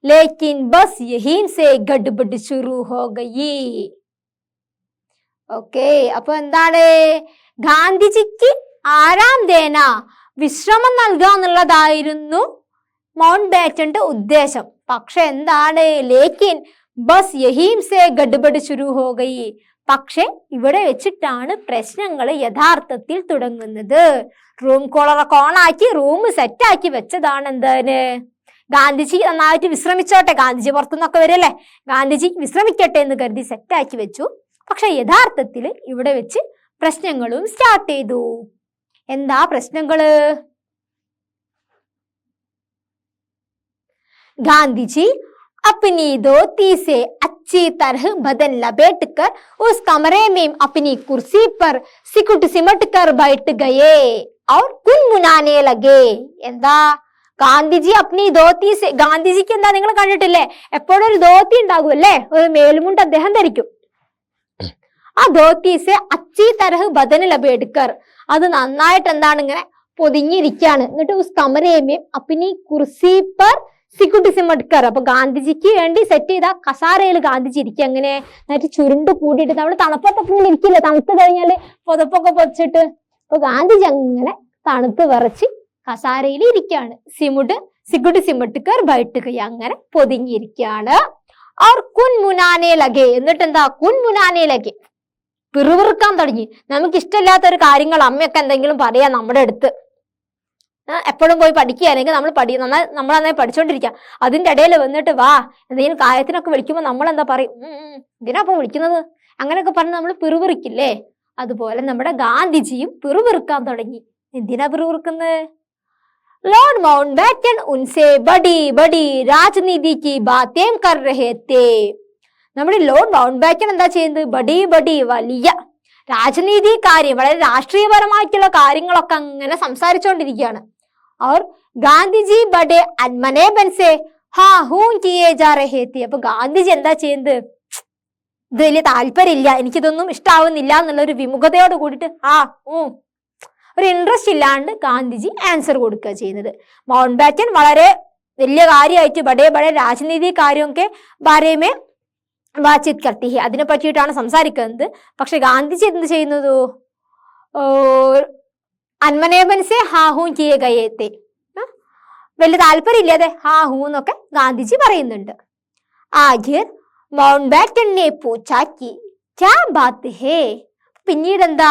Speaker 1: लेकिन बस यहीं से गड़बड़ शुरू हो गई. ഓക്കെ, അപ്പൊ എന്താണ്, ഗാന്ധിജിക്ക് ആരാം ദേന, വിശ്രമം നൽകുക എന്നുള്ളതായിരുന്നു മൗണ്ട് ബാറ്റന്റെ ഉദ്ദേശം. പക്ഷെ എന്താണ്, ലേക്കിൻ ബസ് യഹീം സേ ഗഡ്ബഡ് ശുരു ഹോ ഗയി, പക്ഷെ ഇവിടെ വെച്ചിട്ടാണ് പ്രശ്നങ്ങൾ യഥാർത്ഥത്തിൽ തുടങ്ങുന്നത്. റൂം കോളറൊക്കെ ഓണാക്കി റൂം സെറ്റാക്കി വെച്ചതാണ് എന്താണ്, ഗാന്ധിജി നന്നായിട്ട് വിശ്രമിച്ചോട്ടെ, ഗാന്ധിജി പുറത്തുനിന്നൊക്കെ വരല്ലേ, ഗാന്ധിജി വിശ്രമിക്കട്ടെ എന്ന് കരുതി സെറ്റാക്കി വെച്ചു. പക്ഷെ യഥാർത്ഥത്തിൽ ഇവിടെ വെച്ച് പ്രശ്നങ്ങളും സ്റ്റാർട്ട് ചെയ്തു. എന്താ പ്രശ്നങ്ങള്, ഗാന്ധിജി अपनी धोती से अच्छी तरह बदन लपेट कर उस कमरे में अपनी कुर्सी पर सिमट कर बैठ गए और कुनमुनाने लगे. എന്താ, ഗാന്ധിജി അപ്നി ധോത്തി സെ, ഗാന്ധിജിക്ക് എന്താ നിങ്ങൾ കണ്ടിട്ടില്ലേ, എപ്പോഴും ഒരു ധോത്തി ഉണ്ടാകും അല്ലേ, ഒരു മേൽമുണ്ട് അദ്ദേഹം ധരിക്കും. ആ ധോത്തി സെ അച്ചി തരഹ് ബദൻ ലപേട്കർ, അത് നന്നായിട്ട് എന്താണ് ഇങ്ങനെ പൊതിഞ്ഞിരിക്കുകയാണ്. എന്നിട്ട് ഉസ് കമരേമേം അപ്നി കുർസി പർ സിമട്കർ, അപ്പൊ ഗാന്ധിജിക്ക് വേണ്ടി സെറ്റ് ചെയ്ത കസാരയിൽ ഗാന്ധിജി ഇരിക്കുക, അങ്ങനെ എന്നിട്ട് ചുരുണ്ട് കൂടിയിട്ട് നമ്മൾ തണുപ്പൊക്കെ ഇങ്ങനെ ഇരിക്കില്ല, തണുത്ത് കഴിഞ്ഞാല് പുതപ്പൊക്കെ പൊതിച്ചിട്ട്, അപ്പൊ ഗാന്ധിജി അങ്ങനെ തണുത്ത് വിറച്ച് കസാരയിൽ ഇരിക്കുകയാണ്. സിമട്കർ ബൈട്ടുക, അങ്ങനെ പൊതിഞ്ഞിരിക്കുകയാണ്. അവർ കുൻമുനാനെ ലഗെ, എന്നിട്ട് എന്താ, കുൻമുനാനെ ലഗെ, പിറുവിറുക്കാൻ തുടങ്ങി. നമുക്ക് ഇഷ്ടമില്ലാത്ത ഒരു കാര്യങ്ങൾ അമ്മയൊക്കെ എന്തെങ്കിലും പറയാ നമ്മുടെ അടുത്ത്, എപ്പോഴും പോയി പഠിക്കുക, അല്ലെങ്കിൽ നമ്മൾ നന്നായി പഠിച്ചോണ്ടിരിക്കുക, അതിന്റെ ഇടയിൽ വന്നിട്ട് വാ എന്തെങ്കിലും കാര്യത്തിനൊക്കെ വിളിക്കുമ്പോൾ നമ്മൾ എന്താ പറയും, ഇതിനാ ഇപ്പൊ വിളിക്കുന്നത്, അങ്ങനെയൊക്കെ പറഞ്ഞ് നമ്മൾ പിറുവിറിക്കില്ലേ. അതുപോലെ നമ്മുടെ ഗാന്ധിജിയും പിറുവിറുക്കാൻ തുടങ്ങി. എന്തിനാ പിറുവിറുക്കുന്നത്, ലോർഡ് മൗണ്ട് ബാറ്റൻ ഉൻസെ ബഡി ബഡി രാജ്നീതി കി ബാതേം കർ രഹേ തേ. നമ്മുടെ ലോർഡ് മൗണ്ട് ബാറ്റൻ എന്താ ചെയ്യുന്നത്, ബഡി ബഡി വലിയ രാജനീതി കാര്യം, വളരെ രാഷ്ട്രീയപരമായിട്ടുള്ള കാര്യങ്ങളൊക്കെ അങ്ങനെ സംസാരിച്ചുകൊണ്ടിരിക്കുകയാണ്. और ഗാന്ധിജി ബഡേ അൻമനെ ബൻസെ ഹാ ഹൂം കിയേ ജാ രഹേ തി. അപ്പൊ ഗാന്ധിജി എന്താ ചെയ്യുന്നത്, ഇത് വലിയ താല്പര്യമില്ല, എനിക്കിതൊന്നും ഇഷ്ടാവുന്നില്ല എന്നുള്ള ഒരു വിമുഖതയോട് കൂടിയിട്ട് ഒരു ഇൻട്രസ്റ്റ് ഇല്ലാണ്ട് ഗാന്ധിജി ആൻസർ കൊടുക്കുക ചെയ്യുന്നത്. മൗണ്ട് ബാറ്റൻ വളരെ വലിയ കാര്യമായിട്ട് ബഡേ ബഡേ രാജനീതി കാര്യമൊക്കെ ബാരേമേ ബാത്ചീത് കർത്തി ഹെ, അതിനെ പറ്റിയിട്ടാണ് സംസാരിക്കുന്നത്. പക്ഷെ ഗാന്ധിജി എന്ത് ചെയ്യുന്നത്, അൻമനേബൻ സെ ഹാ ഹൂ കിയേ ഗയേ തേ, വലിയ താല്പര്യമില്ലാതെ ഹാ ഹൂ എന്നൊക്കെ ഗാന്ധിജി പറയുന്നുണ്ട്. ആഖിർ മൗണ്ട് ബാറ്റനെ പൂച്ചാക്കി ക്യാ ബാത്ത് ഹേ, പിന്നീട് എന്താ,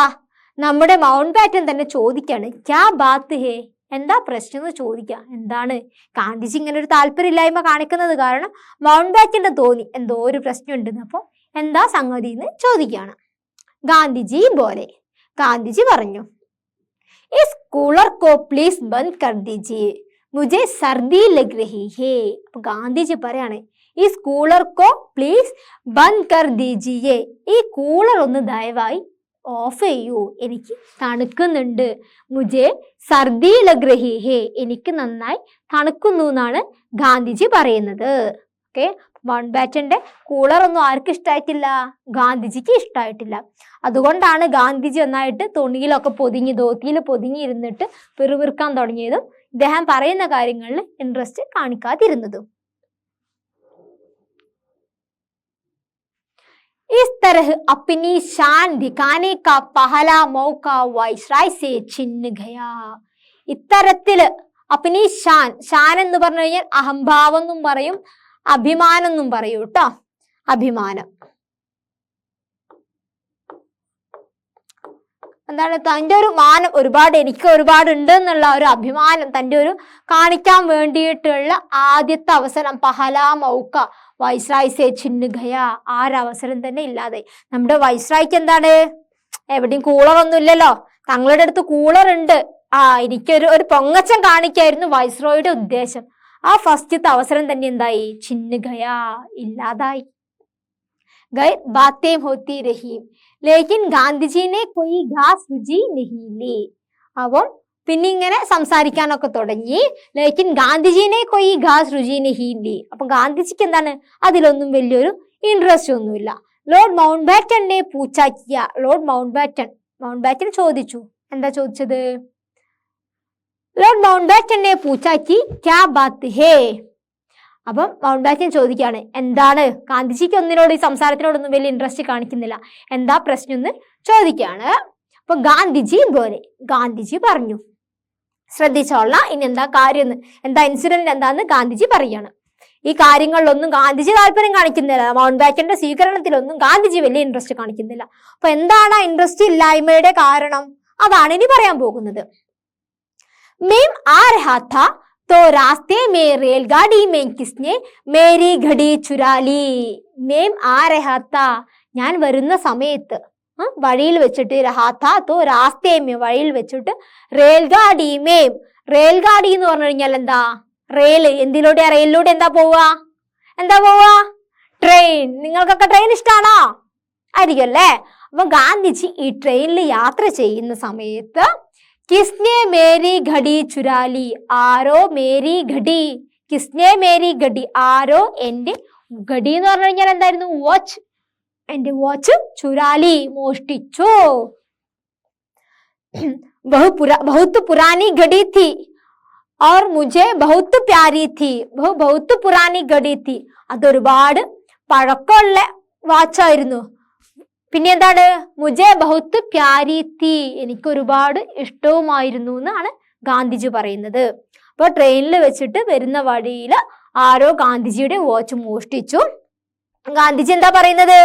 Speaker 1: നമ്മുടെ മൗണ്ട് ബാറ്റൻ തന്നെ ചോദിക്കാണ്, ക്യാ ബാത്ത് ഹേ, എന്താ പ്രശ്നം എന്ന് ചോദിക്കുക. എന്താണ്, ഗാന്ധിജി ഇങ്ങനെ ഒരു താല്പര്യമില്ലായ്മ കാണിക്കുന്നത് കാരണം മൗണ്ട് ബാറ്റന് തോന്നി എന്തോ ഒരു പ്രശ്നം ഉണ്ടെന്ന്. അപ്പൊ എന്താ സംഗതി എന്ന് ചോദിക്കുകയാണ്. ഗാന്ധിജി പോലെ, ഗാന്ധിജി പറഞ്ഞു, इस कूलर को प्लीज बंद कर दीजिए, मुझे सर्दी लग रही है. അപ്പൊ ഗാന്ധിജി പറയാണ്, ഈ കൂളർ കോ പ്ലീസ് ബന്ദ് കർ ദീജിയേ, ഈ കൂളർ ഒന്ന് ദയവായി ഓഫ് ചെയ്യൂ, എനിക്ക് തണുക്കുന്നുണ്ട്. മുജെ സർദി ലഗ് രഹി ഹേ, എനിക്ക് നന്നായി തണുക്കുന്നു എന്നാണ് ഗാന്ധിജി പറയുന്നത്. ഓക്കെ, മൗണ്ട് ബാറ്റന്റെ കൂളർ ഒന്നും ആർക്കും ഇഷ്ടമായിട്ടില്ല, ഗാന്ധിജിക്ക് ഇഷ്ടമായിട്ടില്ല. അതുകൊണ്ടാണ് ഗാന്ധിജി ഒന്നായിട്ട് തുണിയിലൊക്കെ ധോത്തിയിൽ പൊതിഞ്ഞിരുന്നിട്ട് പിറുപിറുക്കാൻ തുടങ്ങിയതും ഇദ്ദേഹം പറയുന്ന കാര്യങ്ങളിൽ ഇൻട്രസ്റ്റ് കാണിക്കാതിരുന്നതും. इस तरह अपनी शान दिखाने का पहला मौका वाइसराय से छिन गया. ഇത്തരത്തില് അപ്നി ഷാൻ എന്ന് പറഞ്ഞു കഴിഞ്ഞാൽ അഹംഭാവം എന്നും പറയും, അഭിമാനം എന്നും പറയും കേട്ടോ. അഭിമാനം എന്താണ്? തൻ്റെ ഒരു മാനം, ഒരുപാട് എനിക്ക് ഒരുപാട് ഉണ്ട് എന്നുള്ള ഒരു അഭിമാനം, തൻ്റെ ഒരു കാണിക്കാൻ വേണ്ടിയിട്ടുള്ള ആദ്യത്തെ അവസരം പഹലാ മൗക്ക വൈസ്രായ് സേ ചിന്ന ഗയ, ആ ഒരു അവസരം തന്നെ ഇല്ലാതെ. നമ്മുടെ വൈസ്രായ്ക്ക് എന്താണ്, എവിടെയും കൂളറൊന്നും ഇല്ലല്ലോ, തങ്ങളുടെ അടുത്ത് കൂളർ ഉണ്ട്. എനിക്കൊരു പൊങ്ങച്ചം കാണിക്കായിരുന്നു വൈസ്രോയുടെ ഉദ്ദേശം. ആ ഫസ്റ്റത്തെ അവസരം തന്നെ എന്തായി? ചിന്ന ഗയ, ഇല്ലാതായി. गए बातें होती रही लेकिन ഗാന്ധിജി ने कोई घास रुझी नहीं ली. അപ്പം പിന്നെ ഇങ്ങനെ സംസാരിക്കാനൊക്കെ തുടങ്ങി. ലേക്കിൻ ഗാന്ധിജിനെ कोई घास रुझी नहीं ली. അപ്പൊ ഗാന്ധിജിക്ക് എന്താണ്, അതിലൊന്നും വലിയൊരു ഇൻട്രസ്റ്റ് ഒന്നുമില്ല. ലോർഡ് മൗണ്ട് ബാറ്റനെ പൂച്ചാ കിയ. ലോർഡ് മൗണ്ട് ബാറ്റൻ ചോദിച്ചു. എന്താ ചോദിച്ചത്? ലോർഡ് മൗണ്ട് ബാറ്റനെ പൂച്ചാ കി ക്യാ ബാത്ത് ഹേ. അപ്പം മൗണ്ട് ബാറ്റൻ ചോദിക്കുകയാണ്, എന്താണ്? ഗാന്ധിജിക്ക് ഒന്നിനോട്, ഈ സംസാരത്തിനോടൊന്നും വലിയ ഇൻട്രസ്റ്റ് കാണിക്കുന്നില്ല, എന്താ പ്രശ്നം എന്ന് ചോദിക്കുകയാണ്. അപ്പൊ ഗാന്ധിജി പറഞ്ഞു. ശ്രദ്ധിച്ചോളാം, ഇനി എന്താ കാര്യം എന്ന്, എന്താ ഇൻസിഡന്റ് എന്താന്ന് ഗാന്ധിജി പറയാണ്. ഈ കാര്യങ്ങളിലൊന്നും ഗാന്ധിജി താല്പര്യം കാണിക്കുന്നില്ല. മൗണ്ട് ബാറ്റന്റെ സ്വീകരണത്തിലൊന്നും ഗാന്ധിജി വലിയ ഇൻട്രസ്റ്റ് കാണിക്കുന്നില്ല. അപ്പൊ എന്താണ് ആ ഇൻട്രസ്റ്റ് ഇല്ലായ്മയുടെ കാരണം? അതാണ് ഇനി പറയാൻ പോകുന്നത്. മേം ആ രഹാ താ तो रास्ते में रेलगाड़ी में किसने मेरी घड़ी चुरा ली. മേം ആ രഹാത്ത, ഞാൻ വരുന്ന സമയത്ത് വഴിയിൽ വെച്ചിട്ട്, രഹാത്ത തോ രാസ്തേമേ, വഴിയിൽ വെച്ചിട്ട്, റെയിൽഗാഡി മേം, റെയിൽഗാഡി എന്ന് പറഞ്ഞു കഴിഞ്ഞാൽ എന്താ? റെയില്. എന്തിലൂടെ? റെയിലിലൂടെ എന്താ പോവാ? ട്രെയിൻ. നിങ്ങൾക്കൊക്കെ ട്രെയിൻ ഇഷ്ടമാണോ? ആയിരിക്കും അല്ലേ? അപ്പൊ ഗാന്ധിജി ഈ ട്രെയിനിൽ യാത്ര ചെയ്യുന്ന സമയത്ത് കിസ്നെ മേരി ഘടി ചുരാലി, ആരോ മേരി ഘടി, കിസ്നെ മേരി ഘടി, ആരോ എന്റെ ഘടി എന്ന് പറഞ്ഞു കഴിഞ്ഞാൽ എന്തായിരുന്നു? വാച്ച്. എന്റെ വാച്ച് ചുരാലി, മോഷ്ടിച്ചു. बहुत पुरानी घड़ी थी और मुझे बहुत प्यारी थी. बहुत पुरानी घड़ी थी, അതൊരുപാട് പഴക്കമുള്ള വാച്ചായിരുന്നു. പിന്നെ എന്താണ്? മുജെ ബഹുത്ത് പ്യാരി തീ, എനിക്ക് ഒരുപാട് ഇഷ്ടവുമായിരുന്നു എന്നാണ് ഗാന്ധിജി പറയുന്നത്. അപ്പൊ ട്രെയിനിൽ വെച്ചിട്ട് വരുന്ന വഴിയിൽ ആരോ ഗാന്ധിജിയുടെ വാച്ച് മോഷ്ടിച്ചു. ഗാന്ധിജി എന്താ പറയുന്നത്?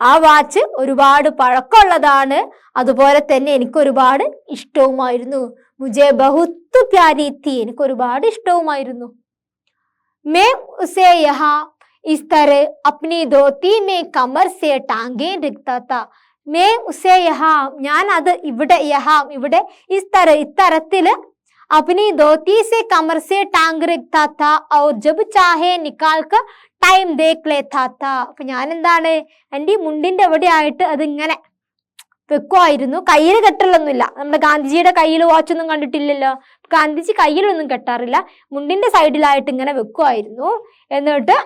Speaker 1: ആ വാച്ച് ഒരുപാട് പഴക്കമുള്ളതാണ്, അതുപോലെ തന്നെ എനിക്ക് ഒരുപാട് ഇഷ്ടവുമായിരുന്നു. മുജെ ബഹുത്ത് പ്യാരി തീ, എനിക്ക് ഒരുപാട് ഇഷ്ടവുമായിരുന്നു. മേ ഉസേ യഹാ इस तरह अपनी धोती में कमर से टांगे रखता था. मैं उसे यहाँ, ഞാൻ അത് ഇവിടെ इस तरह, ഇത്തരത്തില് अपनी धोती से कमर से टांग रखता था और जब चाहे निकाल कर टाइम देख लेता था. അപ്പൊ ഞാൻ എന്താണ്, എൻ്റെ മുണ്ടിന്റെ എവിടെ ആയിട്ട് അതിങ്ങനെ വെക്കുമായിരുന്നു. കയ്യിൽ കെട്ടലൊന്നുമില്ല. നമ്മുടെ ഗാന്ധിജിയുടെ കയ്യിൽ വാച്ചൊന്നും കണ്ടിട്ടില്ലല്ലോ. ഗാന്ധിജി കയ്യിലൊന്നും കെട്ടാറില്ല, മുണ്ടിന്റെ സൈഡിലായിട്ട് ഇങ്ങനെ വെക്കുമായിരുന്നു. എന്നിട്ട്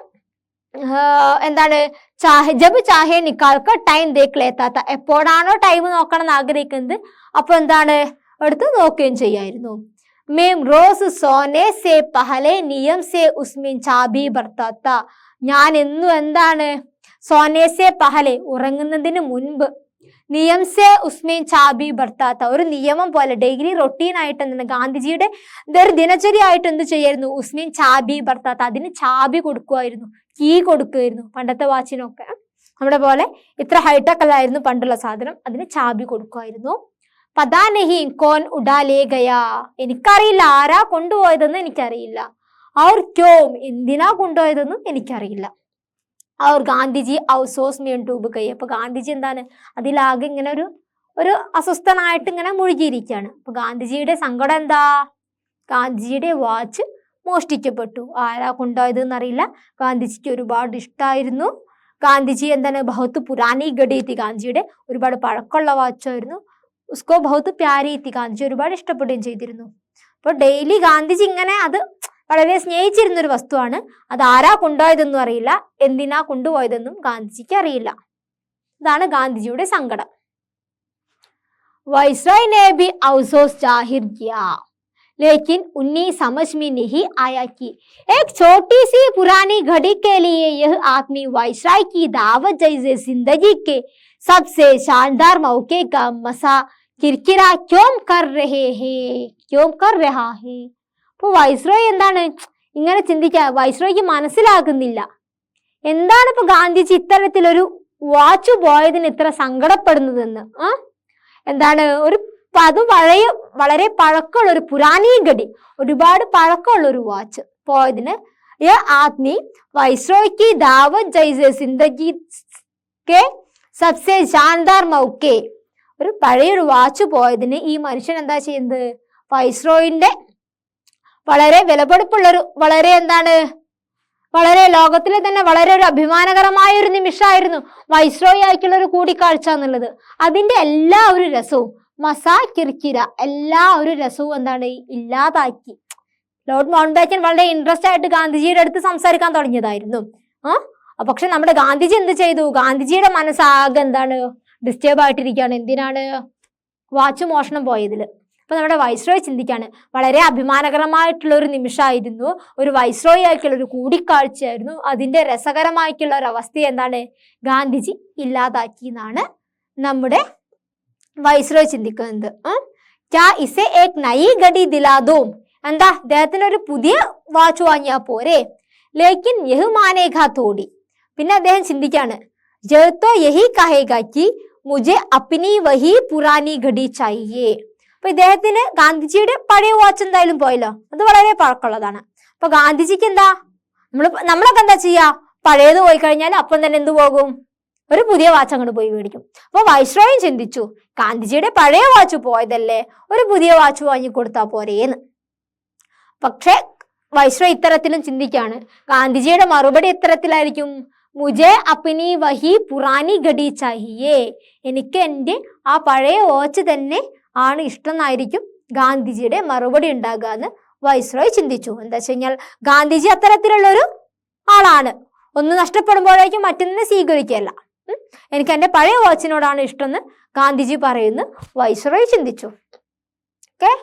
Speaker 1: എന്താണ്, ജബ് ചാഹെ നിക്കാൽക്ക് ടൈം ദേഖ് ലേത്താ താ, എപ്പോഴാണോ ടൈം നോക്കണം എന്ന് ആഗ്രഹിക്കുന്നത് അപ്പൊ എന്താണ്, എടുത്ത് നോക്കുകയും ചെയ്യായിരുന്നു. മേം rose Sone say പഹലെ നിയം say ഉസ്മിൻ Xabi ബർത്താത്ത, ഞാൻ എന്നും എന്താണ്, സോനെ സേ പഹലെ, ഉറങ്ങുന്നതിന് മുൻപ്, നിയം സേ ഉസ്മിൻ ചാബി ബർത്താത്ത, ഒരു നിയമം പോലെ ഡെയിലി റൊട്ടീൻ ആയിട്ട് എന്താണ്, ഗാന്ധിജിയുടെ ഒരു ദിനചര്യ ആയിട്ട് എന്ത് ചെയ്യായിരുന്നു? ഉസ്മിൻ ചാബി ബർത്താത്ത, അതിന് ചാബി കൊടുക്കുമായിരുന്നു, കീ കൊടുക്കുമായിരുന്നു. പണ്ടത്തെ വാച്ചിനൊക്കെ നമ്മുടെ പോലെ ഇത്ര ഹൈടെക് അല്ലായിരുന്നു പണ്ടുള്ള സാധനം, അതിന് ചാബി കൊടുക്കുമായിരുന്നു. പതാ നഹി കോൻ ഉഡാ ലേ ഗയാ, എനിക്കറിയില്ല ആരാ കൊണ്ടുപോയതെന്ന് എനിക്കറിയില്ല. ഔർ ക്യോം, എന്തിനാ കൊണ്ടുപോയതെന്നും എനിക്കറിയില്ല. ഔർ ഗാന്ധിജി ഔസോസ് മേ ഡൂബ് ഗയി, അപ്പൊ ഗാന്ധിജി എന്താണ്, അതിലാകെ ഇങ്ങനെ ഒരു അസ്വസ്ഥനായിട്ട് ഇങ്ങനെ മുഴുകിയിരിക്കുകയാണ്. അപ്പൊ ഗാന്ധിജിയുടെ സങ്കടം എന്താ? ഗാന്ധിജിയുടെ വാച്ച് മോഷ്ടിക്കപ്പെട്ടു. ആരാ കൊണ്ടുപോയത് എന്നറിയില്ല. ഗാന്ധിജിക്ക് ഒരുപാട് ഇഷ്ടമായിരുന്നു. ഗാന്ധിജി എന്താണ്, ബഹുത്ത് പുരാനി ഗഡി എത്തി, ഗാന്ധിജിയുടെ ഒരുപാട് പഴക്കമുള്ള വാച്ചായിരുന്നു. ഉസ്കോ ബഹുത്ത് പ്യാരി എത്തി, ഗാന്ധിജി ഒരുപാട് ഇഷ്ടപ്പെടുകയും ചെയ്തിരുന്നു. അപ്പൊ ഡെയിലി ഗാന്ധിജി ഇങ്ങനെ അത് വളരെ സ്നേഹിച്ചിരുന്ന ഒരു വസ്തുവാണ്. അത് ആരാ കൊണ്ടുപോയതെന്നും അറിയില്ല, എന്തിനാ കൊണ്ടുപോയതെന്നും ഗാന്ധിജിക്ക് അറിയില്ല. ഇതാണ് ഗാന്ധിജിയുടെ സങ്കടം. വൈസ്രോയ് ने भी अफसोस जाहिर किया लेकिन उन्हें समझ में नहीं आया कि एक छोटी सी पुरानी घड़ी के लिए यह आदमी वायसराय की दावत जैसे जिंदगी के सबसे शानदार मौके का मसा किरकिरा क्यों कर रहा है. അപ്പൊ വൈസ്രോയ് എന്താണ് ഇങ്ങനെ ചിന്തിക്കുക, വൈസ്രോയ്ക്ക് മനസ്സിലാകുന്നില്ല എന്താണ് ഇപ്പൊ ഗാന്ധിജി ഇത്തരത്തിലൊരു വാച്ച് പോയതിന് ഇത്ര സങ്കടപ്പെടുന്നതെന്ന്. എന്താണ് അതും വളരെ പഴക്കമുള്ള ഒരു പുരാനി ഘടി, ഒരുപാട് പഴക്കമുള്ള ഒരു വാച്ച് പോയതിന് ആദ്മി വൈസ്രോയ് की दावत जैसे जिंदगी के सबसे शानदार मौके, ഒരു പഴയൊരു വാച്ച് പോയതിന് ഈ മനുഷ്യൻ എന്താ ചെയ്യുന്നത്, വൈസ്രോയിന്റെ വളരെ വിലപിടിപ്പുള്ളൊരു വളരെ ലോകത്തിലെ തന്നെ വളരെ ഒരു അഭിമാനകരമായ ഒരു നിമിഷമായിരുന്നു വൈസ്രോയി ആയിട്ടുള്ള ഒരു കൂടിക്കാഴ്ച എന്നുള്ളത്. അതിന്റെ എല്ലാ ഒരു രസവും മസാ കിർക്കിര എല്ലാ ഒരു രസവും എന്താണ് ഇല്ലാതാക്കി. ലോർഡ് മൗണ്ട് ബാറ്റൻ വളരെ ഇൻട്രസ്റ്റ് ആയിട്ട് ഗാന്ധിജിയുടെ അടുത്ത് സംസാരിക്കാൻ തുടങ്ങിയതായിരുന്നു. പക്ഷെ നമ്മുടെ ഗാന്ധിജി എന്ത് ചെയ്തു, ഗാന്ധിജിയുടെ മനസ്സാകെ എന്താണ് ഡിസ്റ്റർബ് ആയിട്ടിരിക്കുകയാണ്. എന്തിനാണ്, വാച്ച് മോഷണം പോയതില്. അപ്പൊ നമ്മുടെ വൈസ്രോയ് ചിന്തിക്കാണ്, വളരെ അഭിമാനകരമായിട്ടുള്ള ഒരു നിമിഷമായിരുന്നു, ഒരു വൈസ്രോയി ആയിട്ടുള്ള ഒരു കൂടിക്കാഴ്ചയായിരുന്നു, അതിന്റെ രസകരമായിട്ടുള്ള ഒരു അവസ്ഥ എന്താണ് ഗാന്ധിജി ഇല്ലാതാക്കി എന്നാണ് നമ്മുടെ വൈസ്രോയ് ചിന്തിക്കുന്നത്. ക്യാ ഇസെ ഏക് നയി ഗഡി ദിലാദോ, എന്താ അദ്ദേഹത്തിന് ഒരു പുതിയ വാച്ച് വാങ്ങിയാ പോരെ. ലേക്കിൻ യഹ് മാനേഗാ തോടി, പിന്നെ അദ്ദേഹം ചിന്തിക്കാണ്, ജോ യഹി കഹേഗാ കി മുझे अपनी वही पुरानी घड़ी चाहिए. അപ്പൊ ഇദ്ദേഹത്തിന് ഗാന്ധിജിയുടെ പഴയ വാച്ച് എന്തായാലും പോയല്ലോ, അത് വളരെ പഴക്കമുള്ളതാണ്. അപ്പൊ ഗാന്ധിജിക്ക് എന്താ, നമ്മളൊക്കെ എന്താ ചെയ്യാ, പഴയത് പോയി കഴിഞ്ഞാൽ അപ്പം തന്നെ എന്ത് പോകും, ഒരു പുതിയ വാച്ച് അങ്ങോട്ട് പോയി മേടിക്കും. അപ്പൊ വൈസ്രോയും ചിന്തിച്ചു, ഗാന്ധിജിയുടെ പഴയ വാച്ച് പോയതല്ലേ, ഒരു പുതിയ വാച്ച് വാങ്ങിക്കൊടുത്താ പോരേന്ന്. പക്ഷെ വൈസ്രോയ് ഇത്തരത്തിലും ചിന്തിക്കാണ്. ഗാന്ധിജിയുടെ മറുപടി ഇത്തരത്തിലായിരിക്കും, മുझे अपनी वही पुरानी घड़ी चाहिए, എനിക്ക് എൻ്റെ ആ പഴയ വാച്ച് തന്നെ ആണ് ഇഷ്ടം എന്നായിരിക്കും ഗാന്ധിജിയുടെ മറുപടി ഉണ്ടാകുക എന്ന് വൈസ്രോയ് ചിന്തിച്ചു. എന്താ വെച്ച് കഴിഞ്ഞാൽ ഗാന്ധിജി അത്തരത്തിലുള്ളൊരു ആളാണ്, ഒന്ന് നഷ്ടപ്പെടുമ്പോഴേക്കും മറ്റൊന്നിനെ സ്വീകരിക്കുകയല്ല. എനിക്ക് എൻ്റെ പഴയ വാച്ചിനോടാണ് ഇഷ്ടം എന്ന് ഗാന്ധിജി പറയുന്നു വൈസ്രോയ് ചിന്തിച്ചു. ഓക്കെ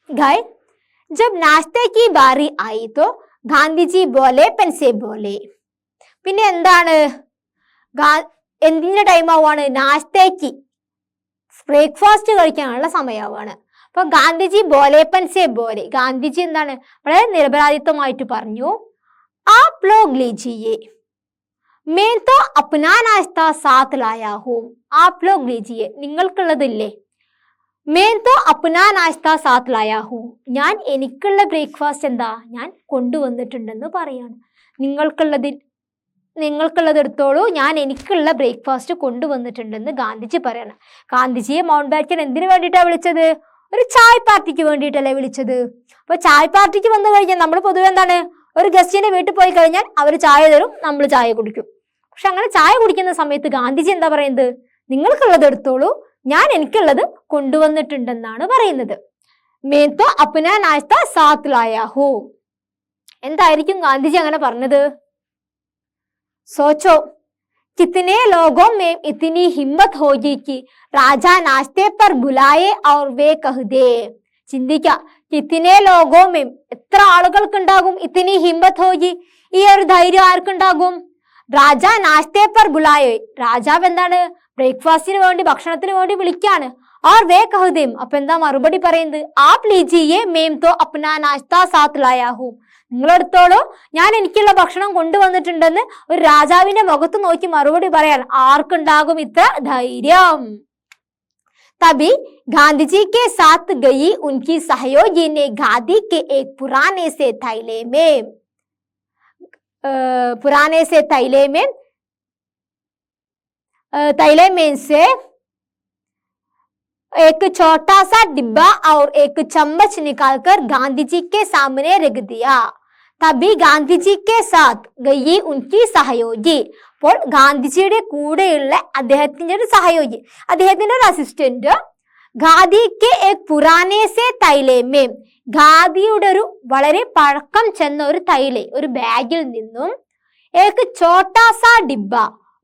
Speaker 1: ഗായ്, ജബ് നാശ്തെ കി ബാരി ആയി തോ ഗാന്ധിജി ബോലെ പെൻസെ ബോലെ. പിന്നെ എന്താണ്, എന്തിന്റെ ടൈം ആവുകയാണ്, നാശ്തേക്ക് ബ്രേക്ക്ഫാസ്റ്റ് കഴിക്കാനുള്ള സമയമാവാണ്. അപ്പൊ ഗാന്ധിജി ബോലെ പെൻസെ ബോലെ, ഗാന്ധിജി എന്താണ് വളരെ നിരപരാധിത്വമായിട്ട് പറഞ്ഞു, ആപ് ലോഗ് ലീജിയെ मैं तो अपना नाश्ता साथ लाया हूँ, आप लोग लीजिए, നിങ്ങൾക്കുള്ളതില്ലേ, मैं तो अपना नाश्ता साथ लाया हूँ, ഞാൻ എനിക്കുള്ള ബ്രേക്ക്ഫാസ്റ്റ് എന്താ ഞാൻ കൊണ്ടുവന്നിട്ടുണ്ടെന്ന് പറയാണ്. നിങ്ങൾക്കുള്ളത് എടുത്തോളൂ, ഞാൻ എനിക്കുള്ള ബ്രേക്ക്ഫാസ്റ്റ് കൊണ്ടുവന്നിട്ടുണ്ടെന്ന് ഗാന്ധിജി പറയണം. ഗാന്ധിജിയെ മൗണ്ട് ബാറ്റൻ എന്തിനു വേണ്ടിയിട്ടാണ് വിളിച്ചത്, ഒരു ചായ് പാർട്ടിക്ക് വേണ്ടിയിട്ടല്ലേ വിളിച്ചത്. അപ്പൊ ചായ് പാർട്ടിക്ക് വന്നു കഴിഞ്ഞാൽ നമ്മൾ പൊതുവെ എന്താണ്, ഒരു ഗസ്റ്റിന്റെ വീട്ടിൽ പോയി കഴിഞ്ഞാൽ അവർ ചായ തരും, നമ്മൾ ചായ കുടിക്കും. പക്ഷെ അങ്ങനെ ചായ കുടിക്കുന്ന സമയത്ത് ഗാന്ധിജി എന്താ പറയുന്നത്, നിങ്ങൾക്കുള്ളത് എടുത്തോളൂ, ഞാൻ എനിക്കുള്ളത് കൊണ്ടുവന്നിട്ടുണ്ടെന്നാണ് പറയുന്നത്. मैं तो अपना नाश्ता साथ लाया हूँ. എന്തായിരിക്കും ഗാന്ധിജി അങ്ങനെ പറഞ്ഞത്, सोचो कितने लोगों में इतनी हिम्मत होगी कि राजा नाश्ते पर बुलाए और वे कह दे. ചിന്തിക്ക, കിത്തിനെ ലോകോമേം എത്ര ആളുകൾക്കുണ്ടാകും, ഇത്തിനി ഹിമ്മത്ത് ഹോഗി ഈ ഒരു ധൈര്യം ആർക്കുണ്ടാകും, രാജ നാശ്തേ പർ ബുലായേ, രാജാവ് എന്താണ് ബ്രേക്ക്ഫാസ്റ്റിന് വേണ്ടി ഭക്ഷണത്തിന് വേണ്ടി വിളിക്കാണ്. और वे कह देम, അപ്പൊ എന്താ മറുപടി പറയുന്നത്, ആപ് ലീജിയെ മേം തോ അപ്നാ നാശ്താ സാത്ത് ലായാ ഹൂ, നിങ്ങളെടുത്തോളൂ, ഞാൻ എനിക്കുള്ള ഭക്ഷണം കൊണ്ടുവന്നിട്ടുണ്ടെന്ന് ഒരു രാജാവിന്റെ മുഖത്ത് നോക്കി മറുപടി പറയാൻ ആർക്കുണ്ടാകും ഇത്ര ധൈര്യം. तभी गांधी जी के साथ गई उनकी सहयोगी ने खादी के एक पुराने से थैले में से एक छोटा सा डिब्बा और एक चम्मच निकालकर गांधी जी के सामने रख दिया. तभी गांधी जी के साथ गई उनकी सहयोगी, അപ്പോൾ ഗാന്ധിജിയുടെ കൂടെയുള്ള അദ്ദേഹത്തിന്റെ ഒരു സഹയോഗി, അദ്ദേഹത്തിന്റെ ഒരു അസിസ്റ്റന്റ്, ഖാദിക്ക് ഏക് പുരാനെ സേ തൈലേ മേം, ഖാദിയുടെ ഒരു വളരെ പഴക്കം ചെന്ന ഒരു തൈലെ ഒരു ബാഗിൽ നിന്നും ഏക് ചോട്ടാ സാ ഡിബ്ബ,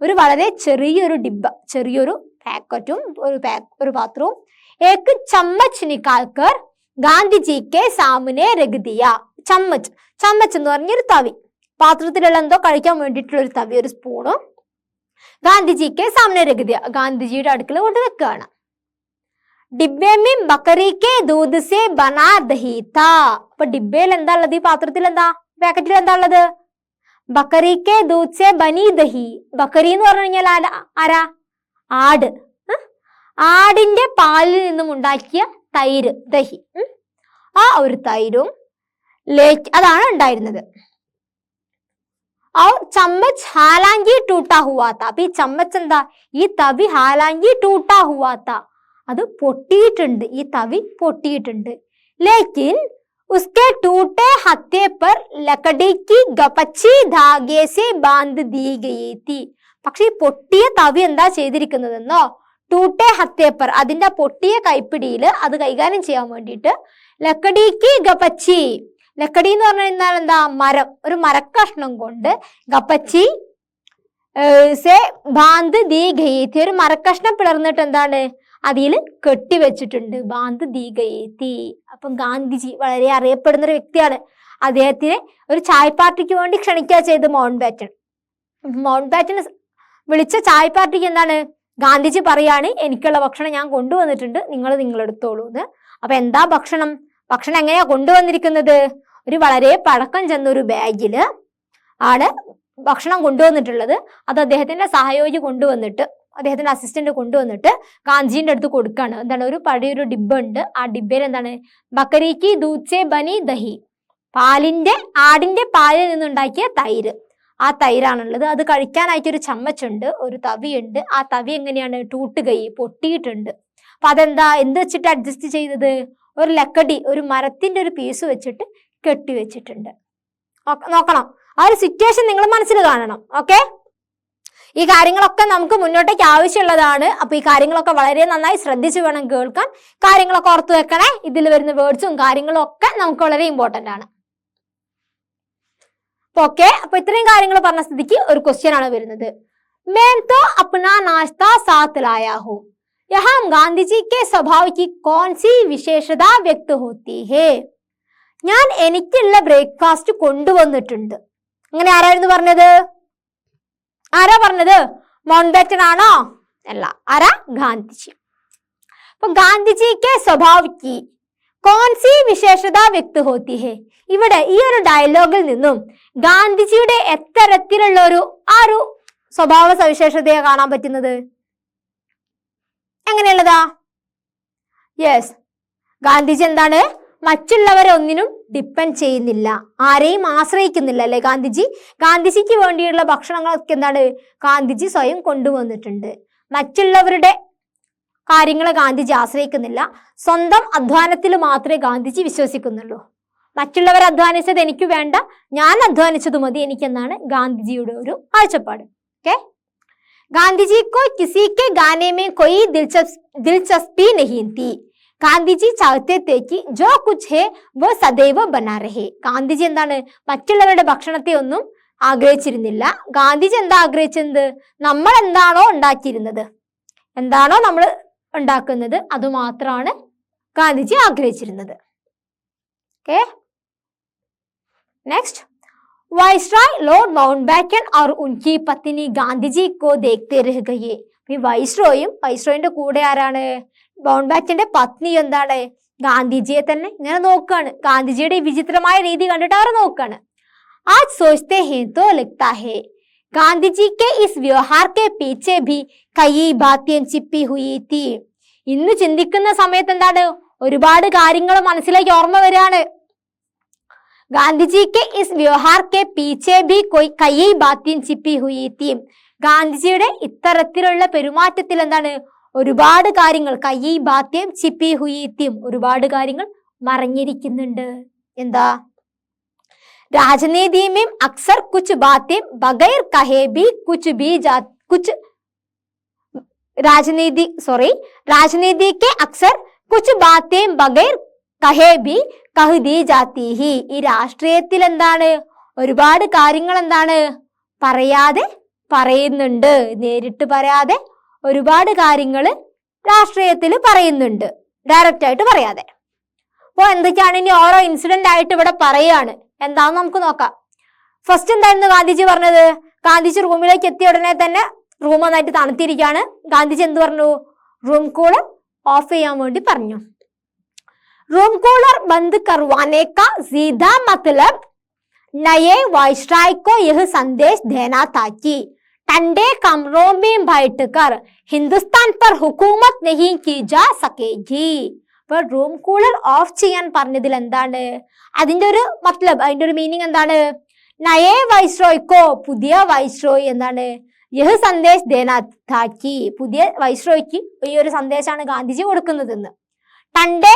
Speaker 1: ഒരു വളരെ ചെറിയൊരു ഡിബ്ബ, ചെറിയൊരു പാക്കറ്റും ഒരു പാത്രവും, एक चम्मच निकालकर गांधी जी के सामने रख दिया. ചമ്മച്ച്, ചമ്മച്ച് എന്ന് പറഞ്ഞൊരു തവി, പാത്രത്തിലുള്ള എന്തോ കഴിക്കാൻ വേണ്ടിയിട്ടുള്ള ഒരു തവി, ഒരു സ്പൂണ്. ഗാന്ധിജിക്ക് സാമനെ രഖ് ദിയ, ഗാന്ധിജിയുടെ അടുക്കൽ കൊണ്ട് വെക്കുകയാണ്. ഡിബ്ബെ മേ ബക്കറി കെ ദൂദ് സെ ബനാ ദഹി താ. അപ്പൊ ഡിബ്ബയിൽ എന്താ ഉള്ളത്, ഈ പാത്രത്തിൽ എന്താ, പാക്കറ്റിൽ എന്താ ഉള്ളത്? ബക്കറി കെ ദൂദ് സെ ബനി ദഹി. ബക്കറി എന്ന് പറഞ്ഞു കഴിഞ്ഞാൽ ആരാ? ആട്. ആടിന്റെ പാലിൽ നിന്നും ഉണ്ടാക്കിയ തൈര്, ദഹി. ആ ഒരു തൈരും അതാണ് ഉണ്ടായിരുന്നത്. ചമ്മച്ച് ഹാലാങ്കി ടൂട്ടാ ഹുവാത്ത. അപ്പൊ ഈ ചമ്മച്ച് എന്താ, ഈ തവി ഹാലാങ്കി ടൂട്ടാ ഹുവാത്ത, അത് പൊട്ടിയിട്ടുണ്ട്, ഈ തവി പൊട്ടിയിട്ടുണ്ട്. ലേക്കിൻ ഉസ്കെ ടൂട്ടെ ഹത്തേ പർ ലക്കടി കി ഗപച്ചി ധാഗേ സെ ബാന്ദ് ദീ ഗയി തി. പക്ഷെ ഈ പൊട്ടിയ തവി എന്താ ചെയ്തിരിക്കുന്നതെന്നോ, ടൂട്ടെ ഹത്തേ പർ, അതിന്റെ പൊട്ടിയ കൈപ്പിടിയിൽ അത് കൈകാര്യം ചെയ്യാൻ വേണ്ടിയിട്ട് ലക്കടി കി ഗപച്ചി, ലക്കടി എന്ന് പറഞ്ഞാൽ എന്താ, മരം, ഒരു മരക്കഷ്ണം കൊണ്ട് ഗപച്ചി സെ ബാന്ദ് ദീ ഗയി തി, ഒരു മരക്കഷ്ണം പിളർന്നിട്ട് എന്താണ് അതിൽ കെട്ടിവെച്ചിട്ടുണ്ട്. ബാന്ദ് ദീ ഗയി തി. അപ്പം ഗാന്ധിജി വളരെ അറിയപ്പെടുന്ന ഒരു വ്യക്തിയാണ്. അദ്ദേഹത്തിനെ ഒരു ചായ് പാർട്ടിക്ക് വേണ്ടി ക്ഷണിക്കുക ചെയ്ത് മൗണ്ട് ബാറ്റൺ. മൗണ്ട് ബാറ്റൺ വിളിച്ച ചായ് പാർട്ടിക്ക് എന്താണ്, ഗാന്ധിജി പറയാണ് എനിക്കുള്ള ഭക്ഷണം ഞാൻ കൊണ്ടുവന്നിട്ടുണ്ട്, നിങ്ങൾ എടുത്തോളൂ എന്ന്. അപ്പൊ എന്താ ഭക്ഷണം? ഭക്ഷണം എങ്ങനെയാ കൊണ്ടുവന്നിരിക്കുന്നത്? ഒരു വളരെ പഴക്കം ചെന്ന ഒരു ബാഗില് ആണ് ഭക്ഷണം കൊണ്ടുവന്നിട്ടുള്ളത്. അത് അദ്ദേഹത്തിന്റെ സഹയോഗി കൊണ്ടുവന്നിട്ട്, അദ്ദേഹത്തിന്റെ അസിസ്റ്റന്റ് കൊണ്ടുവന്നിട്ട് ഗാന്ധിജിന്റെ അടുത്ത് കൊടുക്കാണ്. എന്താണ്, ഒരു പഴയൊരു ഡിബ്ബ ഉണ്ട്. ആ ഡിബ്ബയിൽ എന്താണ്, ബക്കറിക്ക് ദൂദ് സെ ബനി ദഹി, ആടിന്റെ പാലിൽ നിന്നുണ്ടാക്കിയ തൈര്, ആ തൈരാണുള്ളത്. അത് കഴിക്കാനായിട്ട് ഒരു ചമ്മച്ചുണ്ട്, ഒരു തവിയുണ്ട്. ആ തവി എങ്ങനെയാണ്, ടൂട്ടുകൈ, പൊട്ടിയിട്ടുണ്ട്. അപ്പൊ അതെന്താ, എന്ത് വെച്ചിട്ട് അഡ്ജസ്റ്റ് ചെയ്തത്? ഒരു ലക്കടി, ഒരു മരത്തിന്റെ ഒരു പീസ് വെച്ചിട്ട് കെട്ടിവെച്ചിട്ടുണ്ട്. നോക്കണം, ആ ഒരു സിറ്റുവേഷൻ നിങ്ങൾ മനസ്സിൽ കാണണം. ഓക്കെ, ഈ കാര്യങ്ങളൊക്കെ നമുക്ക് മുന്നോട്ടേക്ക് ആവശ്യമുള്ളതാണ്. അപ്പൊ ഈ കാര്യങ്ങളൊക്കെ വളരെ നന്നായി ശ്രദ്ധിച്ചു വേണം കേൾക്കാൻ. കാര്യങ്ങളൊക്കെ ഓർത്തു വെക്കണേ. ഇതിൽ വരുന്ന വേർഡ്സും കാര്യങ്ങളും ഒക്കെ നമുക്ക് വളരെ ഇമ്പോർട്ടന്റ് ആണ്. ഓക്കെ, അപ്പൊ ഇത്രയും കാര്യങ്ങൾ പറഞ്ഞ സ്ഥിതിക്ക് ഒരു ക്വസ്റ്റ്യൻ ആണ് വരുന്നത്. मैं तो अपना नाश्ता साथ लाया हूँ, यहाँ गांधी जी के स्वभाव की कौन सी विशेषता व्यक्त होती है? ഞാൻ എനിക്കുള്ള ബ്രേക്ക്ഫാസ്റ്റ് കൊണ്ടുവന്നിട്ടുണ്ട്. അങ്ങനെ ആരായിരുന്നു പറഞ്ഞത്? ആരാ പറഞ്ഞത്? മൗണ്ട് ബാറ്റൺ ആണോ? അല്ല, ആരാ? ഗാന്ധിജി. അപ്പൊ ഗാന്ധിജിക്ക് സ്വഭാവക്ക് കോൺസി വിശേഷത വ്യക്ത ഹോത്തി ഹെ. ഇവിടെ ഈ ഒരു ഡയലോഗിൽ നിന്നും ഗാന്ധിജിയുടെ എത്തരത്തിലുള്ള ഒരു സ്വഭാവ സവിശേഷതയെ കാണാൻ പറ്റുന്നത്? എങ്ങനെയുള്ളതാ? യെസ്, ഗാന്ധിജി എന്താണ്, മറ്റുള്ളവരെ ഒന്നിനും ഡിപ്പെൻഡ് ചെയ്യുന്നില്ല, ആരെയും ആശ്രയിക്കുന്നില്ല അല്ലെ ഗാന്ധിജിക്ക് വേണ്ടിയുള്ള ഭക്ഷണങ്ങളൊക്കെ എന്താണ് ഗാന്ധിജി സ്വയം കൊണ്ടുവന്നിട്ടുണ്ട്. മറ്റുള്ളവരുടെ കാര്യങ്ങളെ ഗാന്ധിജി ആശ്രയിക്കുന്നില്ല, സ്വന്തം അധ്വാനത്തിൽ മാത്രമേ ഗാന്ധിജി വിശ്വസിക്കുന്നുള്ളൂ. മറ്റുള്ളവർ അധ്വാനിച്ചത് എനിക്ക് വേണ്ട, ഞാൻ അധ്വാനിച്ചത് മതി എനിക്കെന്നാണ് ഗാന്ധിജിയുടെ ഒരു കാഴ്ചപ്പാട്. ഓക്കെ, ഗാന്ധിജി को किसी के गाने में कोई दिलचस्पी नहीं थी. ഗാന്ധിജി चाहते थे कि जो कुछ है वो सदैव बना रहे. ഗാന്ധിജി എന്താണ്, മറ്റുള്ളവരുടെ ഭക്ഷണത്തെ ഒന്നും ആഗ്രഹിച്ചിരുന്നില്ല. ഗാന്ധിജി എന്താ ആഗ്രഹിച്ചത്? നമ്മൾ എന്താണോ ഉണ്ടാക്കിയിരുന്നത്, എന്താണോ നമ്മൾ ഉണ്ടാക്കുന്നത്, അത് മാത്രമാണ് ഗാന്ധിജി ആഗ്രഹിച്ചിരുന്നത്. Okay, next, viceroy Lord Mountbatten और उनकी पत्नी ഗാന്ധിജി को देखते रह गए. ഈ വൈസ്രോയിന്റെ കൂടെ ആരാണ്? മൗണ്ട് ബാറ്റന്റെ പത്നി എന്താണ്, ഗാന്ധിജിയെ തന്നെ ഇങ്ങനെ നോക്കാണ്. ഗാന്ധിജിയുടെ വിചിത്രമായ രീതി കണ്ടിട്ട് അവർ നോക്കാണ്. आज सोचते हैं तो लगता है गांधी के इस व्यवहार के पीछे भी कई बातें छिपी हुई थी. ഇന്ന് ചിന്തിക്കുന്ന സമയത്ത് എന്താണ്, ഒരുപാട് കാര്യങ്ങൾ മനസ്സിലേക്ക് ഓർമ്മ വരികയാണ്. गांधी के इस व्यवहार के पीछे भी कई बातें छिपी हुई थी. ഗാന്ധിജിയുടെ ഇത്തരത്തിലുള്ള പെരുമാറ്റത്തിൽ എന്താണ്, ഒരുപാട് കാര്യങ്ങൾ, കൈ ബാത്യം ചിപ്പി ഹുയീത്യം, ഒരുപാട് കാര്യങ്ങൾ മറഞ്ഞിരിക്കുന്നുണ്ട്. എന്താ? राजनीति में अक्सर कुछ बातें बगैर कहे भी राजनीति के अक्सर कुछ बातें बगैर कहे भी कह दी जाती ही. ഈ രാഷ്ട്രീയത്തിൽ എന്താണ്, ഒരുപാട് കാര്യങ്ങൾ എന്താണ് പറയാതെ പറയുന്നുണ്ട്. നേരിട്ട് പറയാതെ ഒരുപാട് കാര്യങ്ങൾ രാഷ്ട്രീയത്തിൽ പറയുന്നുണ്ട്. ഡയറക്റ്റ് ആയിട്ട് പറയാതെ. അപ്പൊ എന്തൊക്കെയാണ് ഇനി ഓരോ ഇൻസിഡന്റ് ആയിട്ട് ഇവിടെ പറയാണ്, എന്താന്ന് നമുക്ക് നോക്കാം. ഫസ്റ്റ് എന്തായിരുന്നു ഗാന്ധിജി പറഞ്ഞത്? ഗാന്ധിജി റൂമിലേക്ക് എത്തിയ ഉടനെ തന്നെ റൂം നന്നായിട്ട് തണുത്തിരിക്കുകയാണ്. ഗാന്ധിജി എന്ത് പറഞ്ഞു? റൂം കൂളർ ഓഫ് ചെയ്യാൻ വേണ്ടി പറഞ്ഞു. റൂം കൂളർ ബന്ദ് കർവാനെ കാ സീധാ മത്ലബ് നയേ വൈസ്രായ് को यह संदेश देना था कि ठंडे कमरों में बैठकर हिंदुस्तान पर हुकूमत नहीं की जा सकेगी. അപ്പോൾ റൂം കൂളർ ഓഫ് ചെയ്യാൻ പറഞ്ഞതിൽ എന്താണ് അതിന്റെ ഒരു മത്ലബ്, അതിന്റെ ഒരു മീനിങ് എന്താണ്? നയേ വൈസ്രോയ്ക്കോ, പുതിയ വൈസ്രോയ് എന്താണ്? യഹ് സന്ദേശ് ദേനാ താ കി, പുതിയ വൈസ്രോയ്ക്ക് ഈ ഒരു സന്ദേശമാണ് ഗാന്ധിജി കൊടുക്കുന്നതെന്ന്. ടണ്ടേ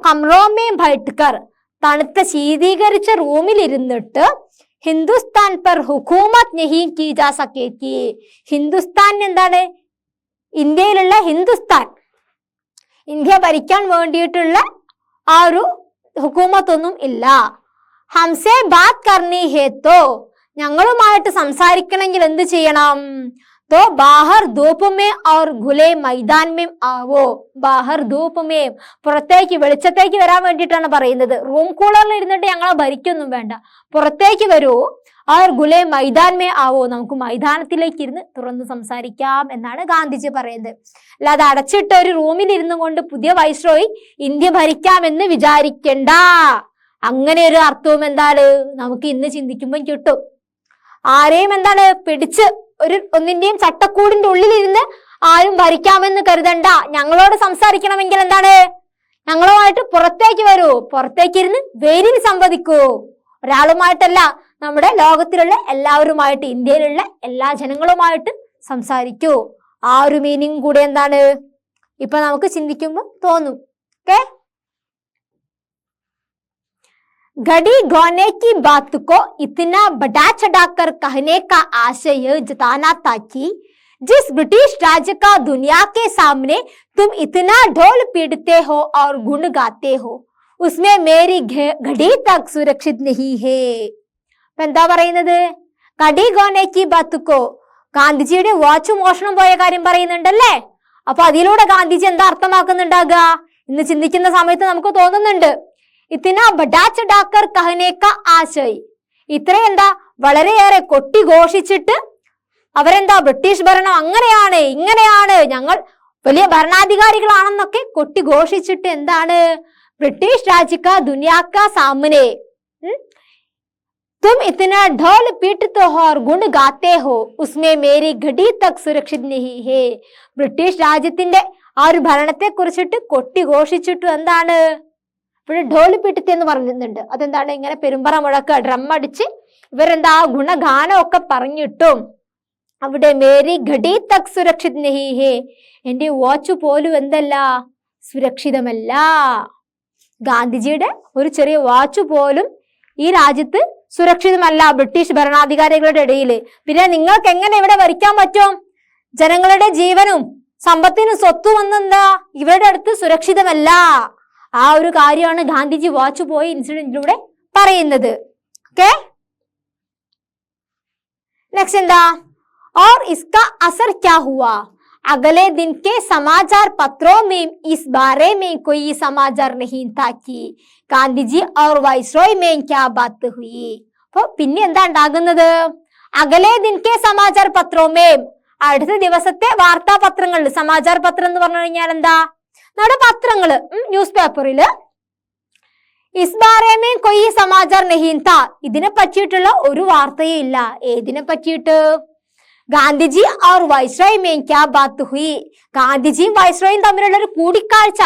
Speaker 1: കമ്രോമേ ഭൈട്ട്കർ, തണുത്ത ശീതീകരിച്ച റൂമിൽ ഇരുന്നിട്ട് ഹിന്ദുസ്ഥാൻ പർ ഹുക്കൂമത്ത് നഹീ കീ ജാ സക്കേക്കി, ഹിന്ദുസ്ഥാൻ എന്താണ്? ഇന്ത്യയിലുള്ള ഹിന്ദുസ്ഥാൻ, ഇന്ത്യ ഭരിക്കാൻ വേണ്ടിയിട്ടുള്ള ആ ഒരു ഹുക്കൂമത്തൊന്നും ഇല്ല. ഹംസേ ബാത് കർണി ഹേ തോ, ഞങ്ങളുമായിട്ട് സംസാരിക്കണമെങ്കിൽ എന്ത് ചെയ്യണം? तो बाहर धूप में और खुले मैदान में आवो. ബാഹർ ധൂപ് മേ, പുറത്തേക്ക് വെളിച്ചത്തേക്ക് വരാൻ വേണ്ടിയിട്ടാണ് പറയുന്നത്. റൂം കൂളറിൽ ഇരുന്നിട്ട് ഞങ്ങളെ ഭരിക്കൊന്നും വേണ്ട, പുറത്തേക്ക് വരൂ. और खुले मैदान में आवो, നമുക്ക് മൈതാനത്തിലേക്ക് ഇരുന്ന് തുറന്ന് സംസാരിക്കാം എന്നാണ് ഗാന്ധിജി പറയുന്നത്. അല്ലാതെ അടച്ചിട്ട ഒരു റൂമിൽ ഇരുന്നു കൊണ്ട് പുതിയ വൈസ്രോയി ഇന്ത്യ ഭരിക്കാമെന്ന് വിചാരിക്കണ്ട. അങ്ങനെ ഒരു അർത്ഥവും എന്താണ് നമുക്ക് ഇന്ന് ചിന്തിക്കുമ്പോൾ കിട്ടും. ആരെയും എന്താണ് പിടിച്ച് ഒന്നിന്റെയും ചട്ടക്കൂടിന്റെ ഉള്ളിലിരുന്ന് ആരും ഭരിക്കാമെന്ന് കരുതണ്ട. ഞങ്ങളോട് സംസാരിക്കണമെങ്കിൽ എന്താണ്? ഞങ്ങളുമായിട്ട് പുറത്തേക്ക് വരൂ, പുറത്തേക്ക് ഇരുന്ന് വെയിലിൽ സംവദിക്കൂ. ഒരാളുമായിട്ടല്ല, നമ്മുടെ ലോകത്തിലുള്ള എല്ലാവരുമായിട്ട്, ഇന്ത്യയിലുള്ള എല്ലാ ജനങ്ങളുമായിട്ട് സംസാരിക്കൂ. ആ ഒരു മീനിങ് കൂടെ എന്താണ് ഇപ്പൊ നമുക്ക് ചിന്തിക്കുമ്പോൾ തോന്നും. ഓക്കെ, घड़ी गौने की बात को इतना बढ़ा चढ़ाकर कहने का आशय जताना था कि जिस ब्रिटिश राज्य का दुनिया के सामने तुम इतना ढोल पीटते हो और गुण गाते हो, उसमें मेरी घड़ी तक सुरक्षित नहीं है. എന്താ പറയുന്നത്? घड़ी गौने की बात को, ഗാന്ധിജിയുടെ വാച്ച് മോഷണം പോയ കാര്യം പറയുന്നുണ്ടല്ലേ. അപ്പൊ അതിലൂടെ ഗാന്ധിജി എന്താ അർത്ഥമാക്കുന്നുണ്ടാകുക? ഇന്ന് ചിന്തിക്കുന്ന സമയത്ത് നമുക്ക് തോന്നുന്നുണ്ട്, ഇത്തിന ബഡാച്ചഡാക്കർ കഹനേക്ക ആശയ്, ഇത്രയെന്താ വളരെയേറെ കൊട്ടിഘോഷിച്ചിട്ട് അവരെന്താ ബ്രിട്ടീഷ് ഭരണം അങ്ങനെയാണ് ഇങ്ങനെയാണ്, ഞങ്ങൾ വലിയ ഭരണാധികാരികളാണെന്നൊക്കെ കൊട്ടിഘോഷിച്ചിട്ട് എന്താണ്? ബ്രിട്ടീഷ് രാജ്യക്ക ദുനിയാക്ക സാമനെ तुम इतना ढोल पीटते हो और गुण गाते हो, उसमें मेरी घड़ी तक सुरक्षित नहीं है. ബ്രിട്ടീഷ് രാജ്യത്തിന്റെ ആ ഒരു ഭരണത്തെ കുറിച്ചിട്ട് കൊട്ടിഘോഷിച്ചിട്ടും എന്താണ്? ഇവിടെ ഢോൽ പീട്ടിത്തെ എന്ന് പറയുന്നുണ്ട്. അതെന്താണ്? ഇങ്ങനെ പെരുമ്പറ മുഴക്ക, ഡ്രം അടിച്ച് ഇവരെന്താ ഗുണഗാനം ഒക്കെ പറഞ്ഞിട്ടും അവിടെ മേരി ഘടി തക് സുരക്ഷിത് നഹി ഹേ, എന്റെ വാച്ച് പോലും എന്തല്ല? സുരക്ഷിതമല്ല. ഗാന്ധിജിയുടെ ഒരു ചെറിയ വാച്ച് പോലും ഈ രാജ്യത്ത് സുരക്ഷിതമല്ല ബ്രിട്ടീഷ് ഭരണാധികാരികളുടെ ഇടയിൽ. പിന്നെ നിങ്ങൾക്ക് എങ്ങനെ ഇവിടെ ഭരിക്കാൻ പറ്റും? ജനങ്ങളുടെ ജീവനും സമ്പത്തിനും സ്വത്തും ഒന്നെന്താ ഇവരുടെ അടുത്ത് സുരക്ഷിതമല്ല. ആ ഒരു കാര്യമാണ് ഗാന്ധിജി വാച്ച് പോയ ഇൻസിഡന്റിലൂടെ പറയുന്നത്. ഓക്കെ, നെക്സ്റ്റ് എന്താ? और इसका असर क्या हुआ? अगले दिन के समाचार पत्रों में इस बारे में कोई समाचार नहीं था कि गांधीजी और वाइसरॉय में क्या बात हुई. അപ്പൊ പിന്നെ എന്താ ഉണ്ടാകുന്നത്? അകലെ ദിൻ കെ സമാചാർ പത്രമേ, അടുത്ത ദിവസത്തെ വാർത്താ പത്രങ്ങളിൽ, സമാചാർ പത്രം എന്ന് പറഞ്ഞു കഴിഞ്ഞാൽ എന്താ? നമ്മുടെ പത്രങ്ങള്, ന്യൂസ് പേപ്പറില് ഇസ് ബാരേ മേ കൊയ് സമാചാർ നഹീ താ, ഇതിനെ പറ്റിയിട്ടുള്ള ഒരു വാർത്തയും ഇല്ല. ഏതിനെ പറ്റിയിട്ട്? ഗാന്ധിജി और वाइसरॉय में क्या बात हुई, ഗാന്ധിജിയും വൈസ്രോയും തമ്മിലുള്ള ഒരു കൂടിക്കാഴ്ച,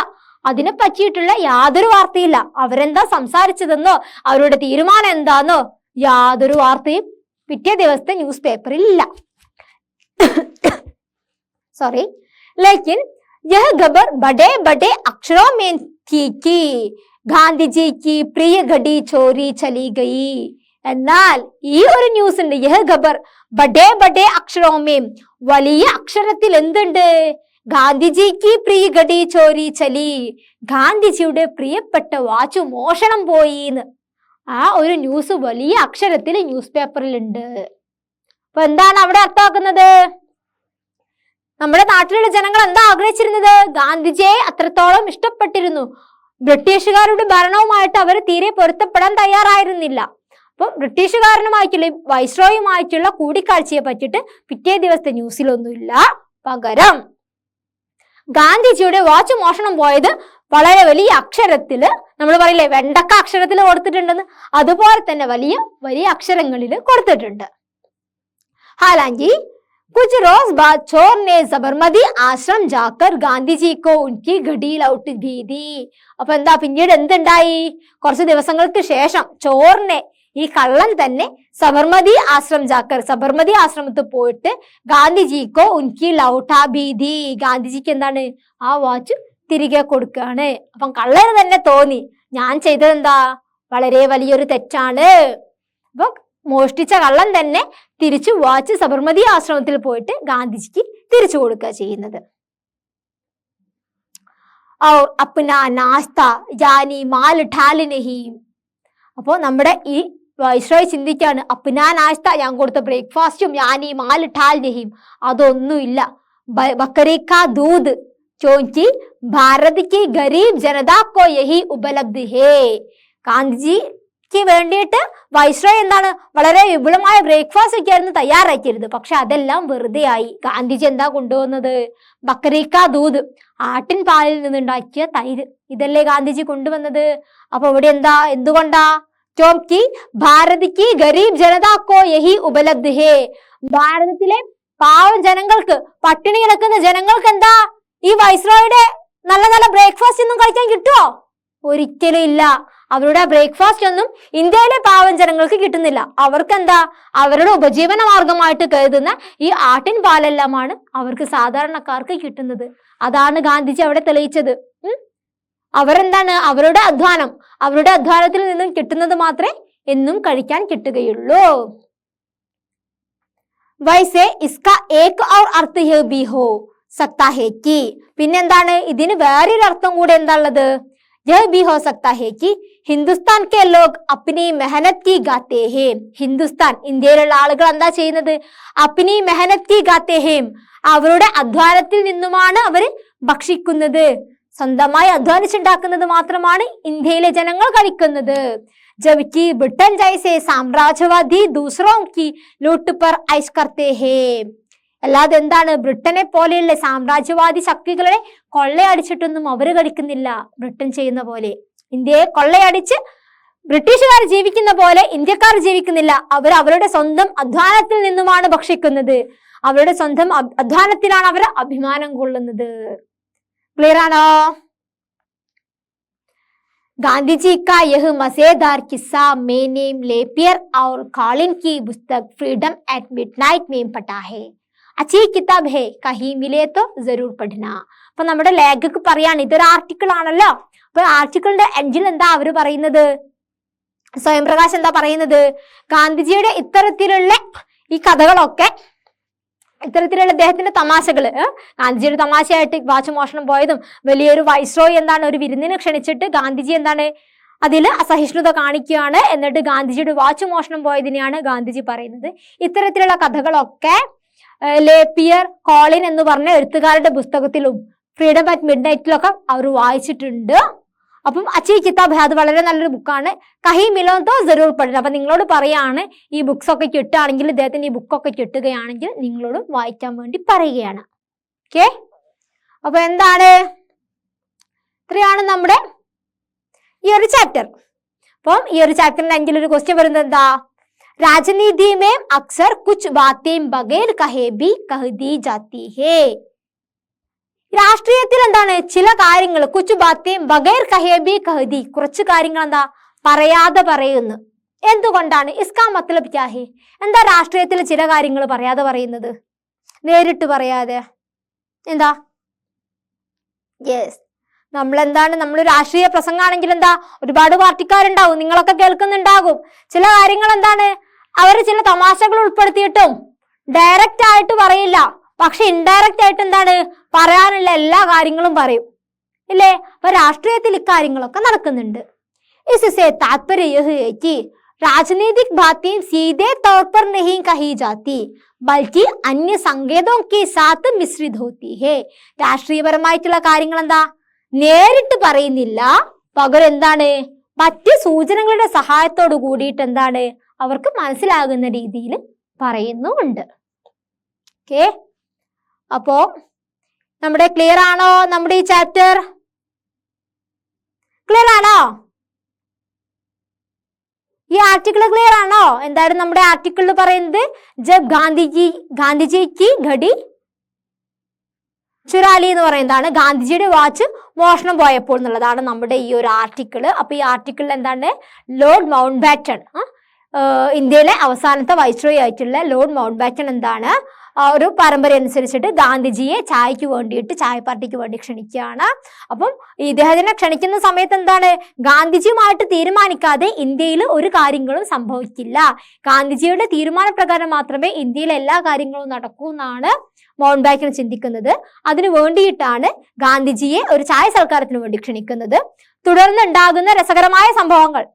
Speaker 1: അതിനെ പറ്റിയിട്ടുള്ള യാതൊരു വാർത്തയില്ല. അവരെന്താ സംസാരിച്ചതെന്നോ അവരുടെ തീരുമാനം എന്താന്നോ യാതൊരു വാർത്തയും പിറ്റേ ദിവസത്തെ ന്യൂസ് പേപ്പറിൽ ഇല്ല. സോറി, लेकिन यह खबर बड़े बड़े अक्षरों में थी कि गांधी की प्रिय घड़ी चोरी चली गई. എന്നാൽ ഈ ഒരു ന്യൂസ് ഉണ്ട്, യഹ് ഖബർ ബഡേ ബഡേ അക്ഷരോമേം, വലിയ അക്ഷരത്തിൽ എന്തുണ്ട്? ഗാന്ധിജിക്ക് പ്രിയ ഘടി ചോരി ചലി, ഗാന്ധിജിയുടെ പ്രിയപ്പെട്ട വാച്ച് മോഷണം പോയിന്ന്. ആ ഒരു ന്യൂസ് വലിയ അക്ഷരത്തിൽ ന്യൂസ് പേപ്പറിൽ ഉണ്ട്. അപ്പൊ എന്താണ് അവിടെ അർത്ഥമാക്കുന്നത്? നമ്മുടെ നാട്ടിലുള്ള ജനങ്ങൾ എന്താ ആഗ്രഹിച്ചിരുന്നത്? ഗാന്ധിജിയെ അത്രത്തോളം ഇഷ്ടപ്പെട്ടിരുന്നു. ബ്രിട്ടീഷുകാരുടെ ഭരണവുമായിട്ട് അവർ തീരെ പൊരുത്തപ്പെടാൻ തയ്യാറായിരുന്നില്ല. അപ്പൊ ബ്രിട്ടീഷുകാരനുമായിട്ടുള്ള വൈസ്രോയുമായിട്ടുള്ള കൂടിക്കാഴ്ചയെ പറ്റിയിട്ട് പിറ്റേ ദിവസത്തെ ന്യൂസിലൊന്നുമില്ല. പകരം ഗാന്ധിജിയുടെ വാച്ച് മോഷണം പോയത് വളരെ വലിയ അക്ഷരത്തില്, നമ്മൾ പറയില്ലേ വെണ്ടക്ക അക്ഷരത്തിൽ കൊടുത്തിട്ടുണ്ടെന്ന്, അതുപോലെ തന്നെ വലിയ വലിയ അക്ഷരങ്ങളിൽ കൊടുത്തിട്ടുണ്ട്. ഹാലാങ്കി कुछ रोज बाद चोर ने सबरमती आश्रम जाकर गांधी जी को उनकी घड़ी लौट दी थी. അപ്പൊ എന്താ പിന്നീട് എന്തുണ്ടായി? കുറച്ച് ദിവസങ്ങൾക്ക് ശേഷം ചോറിനെ, ഈ കള്ളൻ തന്നെ സബർമതി ആശ്രം ജാക്കർ, സബർമതി ആശ്രമത്തിൽ പോയിട്ട് ഗാന്ധിജിക്കോ ഉൻകി ലൗട്ടാ ഭീതി, ഗാന്ധിജിക്ക് എന്താണ് ആ വാച്ച് തിരികെ കൊടുക്കുകയാണ്. അപ്പം കള്ളന് തന്നെ തോന്നി ഞാൻ ചെയ്തത് എന്താ വളരെ വലിയൊരു തെറ്റാണ്. അപ്പൊ മോഷ്ടിച്ച കള്ളൻ തന്നെ തിരിച്ചു വാച്ച് സബർമതി ആശ്രമത്തിൽ പോയിട്ട് ഗാന്ധിജിക്ക് തിരിച്ചു കൊടുക്കുക ചെയ്യുന്നത്. और अपना नाश्ता यानी माल ठाल नहीं. അപ്പോൾ നമ്മുടെ ഈ വൈസ്രോയ് ചിന്തിക്കാണ്, അപ്നാ നാശ്ത, ഞാൻ കൊടുത്ത ബ്രേക്ക്ഫാസ്റ്റും യാനി മാൽ ഠാൽ നഹീം, അതൊന്നുമില്ല. ബക്കറി കാ ദൂദ് ക്യോंकि भारत की गरीब जनता को यही उपलब्ध है. ഗാന്ധിജിക്ക് വേണ്ടിയിട്ട് വൈസ്രോയ് എന്താണ് വളരെ വിപുലമായ ബ്രേക്ക്ഫാസ്റ്റ് ഒക്കെ ആയിരുന്നു തയ്യാറാക്കിയിരുന്നത്. പക്ഷെ അതെല്ലാം വെറുതെ ആയി. ഗാന്ധിജി എന്താ കൊണ്ടുവന്നത്? ബക്കറിക്ക ദൂത്, ആട്ടിൻ പാലിൽ നിന്നുണ്ടാക്കിയ തൈര്, ഇതല്ലേ ഗാന്ധിജി കൊണ്ടുവന്നത്. അപ്പൊ ഇവിടെ എന്താ, എന്തുകൊണ്ടാ? ക്യോंकि भारत की गरीब जनता को यही उपलब्ध है. ഭാരതത്തിലെ പാവം ജനങ്ങൾക്ക്, പട്ടിണി കിടക്കുന്ന ജനങ്ങൾക്ക് എന്താ ഈ വൈസ്രോയുടെ നല്ല നല്ല ബ്രേക്ക്ഫാസ്റ്റ് ഒന്നും കഴിക്കാൻ കിട്ടുമോ? ഒരിക്കലും ഇല്ല. അവരുടെ ബ്രേക്ക്ഫാസ്റ്റ് ഒന്നും ഇന്ത്യയിലെ പാവം ജനങ്ങൾക്ക് കിട്ടുന്നില്ല. അവർക്ക് എന്താ, അവരുടെ ഉപജീവന മാർഗമായിട്ട് കരുതുന്ന ഈ ആട്ടിൻ പാലെല്ലാമാണ് അവർക്ക് സാധാരണക്കാർക്ക് കിട്ടുന്നത്. അതാണ് ഗാന്ധിജി അവിടെ തെളിയിച്ചത്. അവരെന്താണ്, അവരുടെ അധ്വാനത്തിൽ നിന്നും കിട്ടുന്നത് മാത്രമേ എന്നും കഴിക്കാൻ കിട്ടുകയുള്ളൂ. വൈസേ ഇസ്കാ ഏക് ഔർ അർത്ഥ ഭി ഹോ സക്താ ഹേ കി, പിന്നെന്താണ് ഇതിന് വേറൊരു അർത്ഥം കൂടെ എന്താ ഉള്ളത്? यह भी हो सकता है कि हिंदुस्तान के लोग अपनी मेहनत की गाते हैं. ഹിന്ദുസ്ഥാൻ, ഇന്ത്യയിലുള്ള ആളുകൾ എന്താ ചെയ്യുന്നത്? അപ്നി മെഹനത് കി ഗാത്തെ ഹേം, അവരുടെ അധ്വാനത്തിൽ നിന്നുമാണ് അവർ ഭക്ഷിക്കുന്നത്. സ്വന്തമായി അധ്വാനിച്ചുണ്ടാക്കുന്നത് മാത്രമാണ് ഇന്ത്യയിലെ ജനങ്ങൾ കഴിക്കുന്നത്. जबकि ब्रिटेन जैसे साम्राज्यवादी दूसरों की लूट पर ऐश करते हैं. അല്ലാതെ എന്താണ്, ബ്രിട്ടനെ പോലെയുള്ള സാമ്രാജ്യവാദി ശക്തികളെ കൊള്ളയടിച്ചിട്ടൊന്നും അവര് കഴിക്കുന്നില്ല. ബ്രിട്ടൻ ചെയ്യുന്ന പോലെ ഇന്ത്യയെ കൊള്ളയടിച്ച് ബ്രിട്ടീഷുകാർ ജീവിക്കുന്ന പോലെ ഇന്ത്യക്കാർ ജീവിക്കുന്നില്ല. അവർ അവരുടെ സ്വന്തം അധ്വാനത്തിൽ നിന്നുമാണ് ഭക്ഷിക്കുന്നത്. അവരുടെ സ്വന്തം അധ്വാനത്തിലാണ് അവർ അഭിമാനം കൊള്ളുന്നത്. ക്ലിയർ ആണോ? गांधीजी का यह मजेदार किस्सा मैंने लेपियर और कॉलिन की पुस्तक फ्रीडम एट मिडनाइट में पढ़ा है. अच्छी किताब है, कहीं मिले तो जरूर पढ़ना. അപ്പൊ നമ്മുടെ ലേഖക് പറയാണ്, ഇതൊരു ആർട്ടിക്കിൾ ആണല്ലോ. അപ്പൊ ആർട്ടിക്കിളിന്റെ എൻഡിൽ എന്താ അവര് പറയുന്നത്? സ്വയം പ്രകാശ് എന്താ പറയുന്നത്? ഗാന്ധിജിയുടെ ഇത്തരത്തിലുള്ള ഈ കഥകളൊക്കെ, ഇത്തരത്തിലുള്ള അദ്ദേഹത്തിന്റെ തമാശകള്, ഗാന്ധിജിയുടെ തമാശയായിട്ട് വാച്ച് മോഷണം പോയതും, വലിയൊരു വൈസ്രോയ് എന്താണ് ഒരു വിരുന്നിന് ക്ഷണിച്ചിട്ട് ഗാന്ധിജി എന്താണ് അതിൽ അസഹിഷ്ണുത കാണിക്കുകയാണ്, എന്നിട്ട് ഗാന്ധിജിയുടെ വാച്ച് മോഷണം പോയതിനെയാണ് ഗാന്ധിജി പറയുന്നത്. ഇത്തരത്തിലുള്ള കഥകളൊക്കെ ലേപ്പിയർ, കോളിൻ എന്ന് പറഞ്ഞ എഴുത്തുകാരുടെ പുസ്തകത്തിലും ഫ്രീഡം അറ്റ് മിഡ് നൈറ്റിലൊക്കെ അവർ വായിച്ചിട്ടുണ്ട്. അപ്പം അച്ചി കിതാബ്, അത് വളരെ നല്ലൊരു ബുക്കാണ്. കഹി മിലോന്തോ ജറൂർ പഠനം. അപ്പൊ നിങ്ങളോട് പറയാണ്, ഈ ബുക്സ് ഒക്കെ കിട്ടുകയാണെങ്കിൽ, ഇദ്ദേഹത്തിന് ഈ ബുക്കൊക്കെ കിട്ടുകയാണെങ്കിൽ നിങ്ങളോട് വായിക്കാൻ വേണ്ടി പറയുകയാണ്. ഓക്കെ, അപ്പൊ എന്താണ്, ഇത്രയാണ് നമ്മുടെ ഈ ഒരു ചാപ്റ്റർ. അപ്പം ഈ ഒരു ചാപ്റ്ററിന്റെ അഞ്ചിൽ ഒരു ക്വസ്റ്റ്യൻ വരുന്നത് എന്താ? राजनीति में अक्सर कुछ बातें बगैर कहे भी कह दी जाती है. രാഷ്ട്രീയത്തിൽ എന്താണ് ചില കാര്യങ്ങൾ, കുച്ച് ബാത്തേ ബഗൈർ കഹേ ബി കഹദി, കുറച്ച് കാര്യങ്ങൾ എന്താ പറയാതെ പറയുന്നു. എന്തുകൊണ്ടാണ്? ഇസ്കാ മത്ലബ് ക്യാ ഹേ, എന്താ രാഷ്ട്രീയത്തിൽ ചില കാര്യങ്ങൾ പറയാതെ പറയുന്നത്, നേരിട്ട് പറയാതെ? എന്താ? യെസ്, നമ്മൾ രാഷ്ട്രീയ പ്രസംഗമാണെങ്കിൽ എന്താ, ഒരുപാട് പാർട്ടിക്കാരുണ്ടാവും, നിങ്ങളൊക്കെ കേൾക്കുന്നുണ്ടാകും. ചില കാര്യങ്ങൾ എന്താണ് അവർ ചില തമാശകൾ ഉൾപ്പെടുത്തിയിട്ടും ഡയറക്റ്റ് ആയിട്ട് പറയില്ല, പക്ഷെ ഇൻഡയറക്റ്റ് ആയിട്ട് എന്താണ് പറയാനുള്ള എല്ലാ കാര്യങ്ങളും പറയും, ഇല്ലേ? അപ്പൊ രാഷ്ട്രീയത്തിൽ ഇക്കാര്യങ്ങളൊക്കെ നടക്കുന്നുണ്ട്. इससे तात्पर्य यह है कि राजनीतिक बातें सीधे तौर पर नहीं कही जाती बल्कि अन्य संकेतों के साथ मिश्रित होती है. രാഷ്ട്രീയപരമായിട്ടുള്ള കാര്യങ്ങൾ എന്താ നേരിട്ട് പറയുന്നില്ല, പകരം എന്താണ് മറ്റ് സൂചനകളുടെ സഹായത്തോട് കൂടിയിട്ട് എന്താണ് അവർക്ക് മനസ്സിലാകുന്ന രീതിയിൽ പറയുന്നുണ്ട്. ഓക്കെ, അപ്പോ നമ്മുടെ ക്ലിയർ ആണോ? നമ്മുടെ ഈ ചാപ്റ്റർ ക്ലിയർ ആണോ? ഈ ആർട്ടിക്കിൾ ക്ലിയർ ആണോ? എന്തായാലും നമ്മുടെ ആർട്ടിക്കിളിൽ പറയുന്നത് ജബ് ഗാന്ധിജിക്ക് ഘടി ചുരാലി എന്ന് പറയുന്നതാണ്, ഗാന്ധിജിയുടെ വാച്ച് മോഷണം പോയപ്പോൾ എന്നുള്ളതാണ് നമ്മുടെ ഈ ഒരു ആർട്ടിക്കിൾ. അപ്പൊ ഈ ആർട്ടിക്കിളിൽ എന്താണ് ലോർഡ് മൗണ്ട് ബാറ്റൺ, ഇന്ത്യയിലെ അവസാനത്തെ വൈസ്രോയി ആയിട്ടുള്ള ലോർഡ് മൗണ്ട് ബാറ്റൺ എന്താണ് ഒരു പരമ്പര അനുസരിച്ചിട്ട് ഗാന്ധിജിയെ ചായക്ക് വേണ്ടിയിട്ട് ചായ പാർട്ടിക്ക് വേണ്ടി ക്ഷണിക്കുകയാണ്. അപ്പം ഇദ്ദേഹത്തിനെ ക്ഷണിക്കുന്ന സമയത്ത് എന്താണ് ഗാന്ധിജിയുമായിട്ട് തീരുമാനിക്കാതെ ഇന്ത്യയിൽ ഒരു കാര്യങ്ങളും സംഭവിക്കില്ല. ഗാന്ധിജിയുടെ തീരുമാനപ്രകാരം മാത്രമേ ഇന്ത്യയിലെ എല്ലാ കാര്യങ്ങളും നടക്കൂ എന്നാണ് മൗണ്ട് ബാറ്റൺ ചിന്തിക്കുന്നത്. അതിനു വേണ്ടിയിട്ടാണ് ഗാന്ധിജിയെ ഒരു ചായ സൽക്കാരത്തിന് വേണ്ടി ക്ഷണിക്കുന്നത്. തുടർന്ന് ഉണ്ടാകുന്ന രസകരമായ സംഭവങ്ങൾ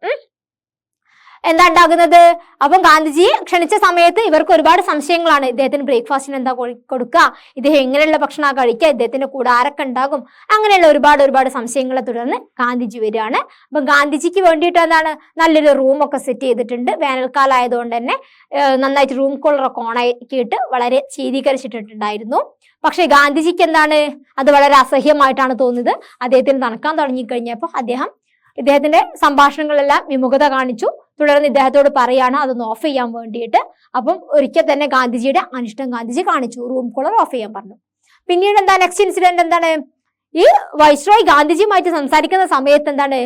Speaker 1: എന്താ ഉണ്ടാകുന്നത്? അപ്പം ഗാന്ധിജിയെ ക്ഷണിച്ച സമയത്ത് ഇവർക്ക് ഒരുപാട് സംശയങ്ങളാണ്. ഇദ്ദേഹത്തിന് ബ്രേക്ക്ഫാസ്റ്റിന് എന്താ കൊടുക്കുക, ഇദ്ദേഹം എങ്ങനെയുള്ള ഭക്ഷണം കഴിക്കുക, ഇദ്ദേഹത്തിന്റെ കൂടെ ആരൊക്കെ ഉണ്ടാകും, അങ്ങനെയുള്ള ഒരുപാട് സംശയങ്ങളെ തുടർന്ന് ഗാന്ധിജി വരികയാണ്. അപ്പം ഗാന്ധിജിക്ക് വേണ്ടിയിട്ട് എന്താണ് നല്ലൊരു റൂമൊക്കെ സെറ്റ് ചെയ്തിട്ടുണ്ട്. വേനൽക്കാലം ആയതുകൊണ്ട് തന്നെ നന്നായിട്ട് റൂം കോളറൊക്കെ ഓണാക്കിയിട്ട് വളരെ ശീതീകരിച്ചിട്ടുണ്ടായിരുന്നു. പക്ഷെ ഗാന്ധിജിക്ക് എന്താണ് അത് വളരെ അസഹ്യമായിട്ടാണ് തോന്നുന്നത്. അദ്ദേഹത്തിന് തണുക്കാൻ തുടങ്ങിക്കഴിഞ്ഞപ്പോൾ ഇദ്ദേഹത്തിന്റെ സംഭാഷണങ്ങളെല്ലാം വിമുഖത കാണിച്ചു. തുടർന്ന് ഇദ്ദേഹത്തോട് പറയാണ് അതൊന്ന് ഓഫ് ചെയ്യാൻ വേണ്ടിയിട്ട്. അപ്പം ഒരിക്കൽ തന്നെ ഗാന്ധിജിയുടെ അനിഷ്ടം ഗാന്ധിജി കാണിച്ചു, റൂം കോളർ ഓഫ് ചെയ്യാൻ പറഞ്ഞു. പിന്നീട് എന്താ നെക്സ്റ്റ് ഇൻസിഡന്റ് എന്താണ്, ഈ വൈസ്രോയ് ഗാന്ധിജിയുമായിട്ട് സംസാരിക്കുന്ന സമയത്ത് എന്താണ്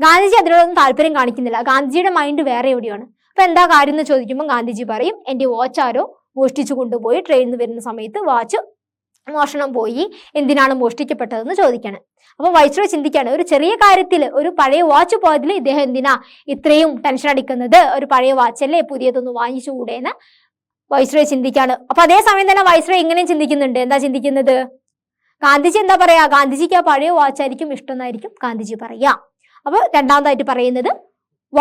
Speaker 1: ഗാന്ധിജി അതിനോടൊന്നും താല്പര്യം കാണിക്കുന്നില്ല. ഗാന്ധിജിയുടെ മൈൻഡ് വേറെ എവിടെയാണ്. അപ്പൊ എന്താ കാര്യം എന്ന് ചോദിക്കുമ്പോൾ ഗാന്ധിജി പറയും എന്റെ വാച്ച് ആരോ മോഷ്ടിച്ചു കൊണ്ടുപോയി, ട്രെയിനിൽ വരുന്ന സമയത്ത് വാച്ച് മോഷണം പോയി, എന്തിനാണ് മോഷ്ടിക്കപ്പെട്ടതെന്ന് ചോദിക്കാണ്. അപ്പൊ വൈസ്രോയ് ചിന്തിക്കാണ് ഒരു ചെറിയ കാര്യത്തിൽ ഒരു പഴയ വാച്ച് പോയതിൽ ഇദ്ദേഹം എന്തിനാ ഇത്രയും ടെൻഷൻ അടിക്കുന്നത്, ഒരു പഴയ വാച്ചല്ലേ, പുതിയതൊന്ന് വാങ്ങിച്ചുകൂടെന്ന് വൈസ്രോയ് ചിന്തിക്കാണ്. അപ്പൊ അതേസമയം തന്നെ വൈസ്രോയ് ഇങ്ങനെയും ചിന്തിക്കുന്നുണ്ട്. എന്താ ചിന്തിക്കുന്നത്? ഗാന്ധിജി എന്താ പറയാ, ഗാന്ധിജിക്ക് ആ പഴയ വാച്ചായിരിക്കും ഇഷ്ടം എന്നായിരിക്കും ഗാന്ധിജി പറയാ. അപ്പൊ രണ്ടാമതായിട്ട് പറയുന്നത്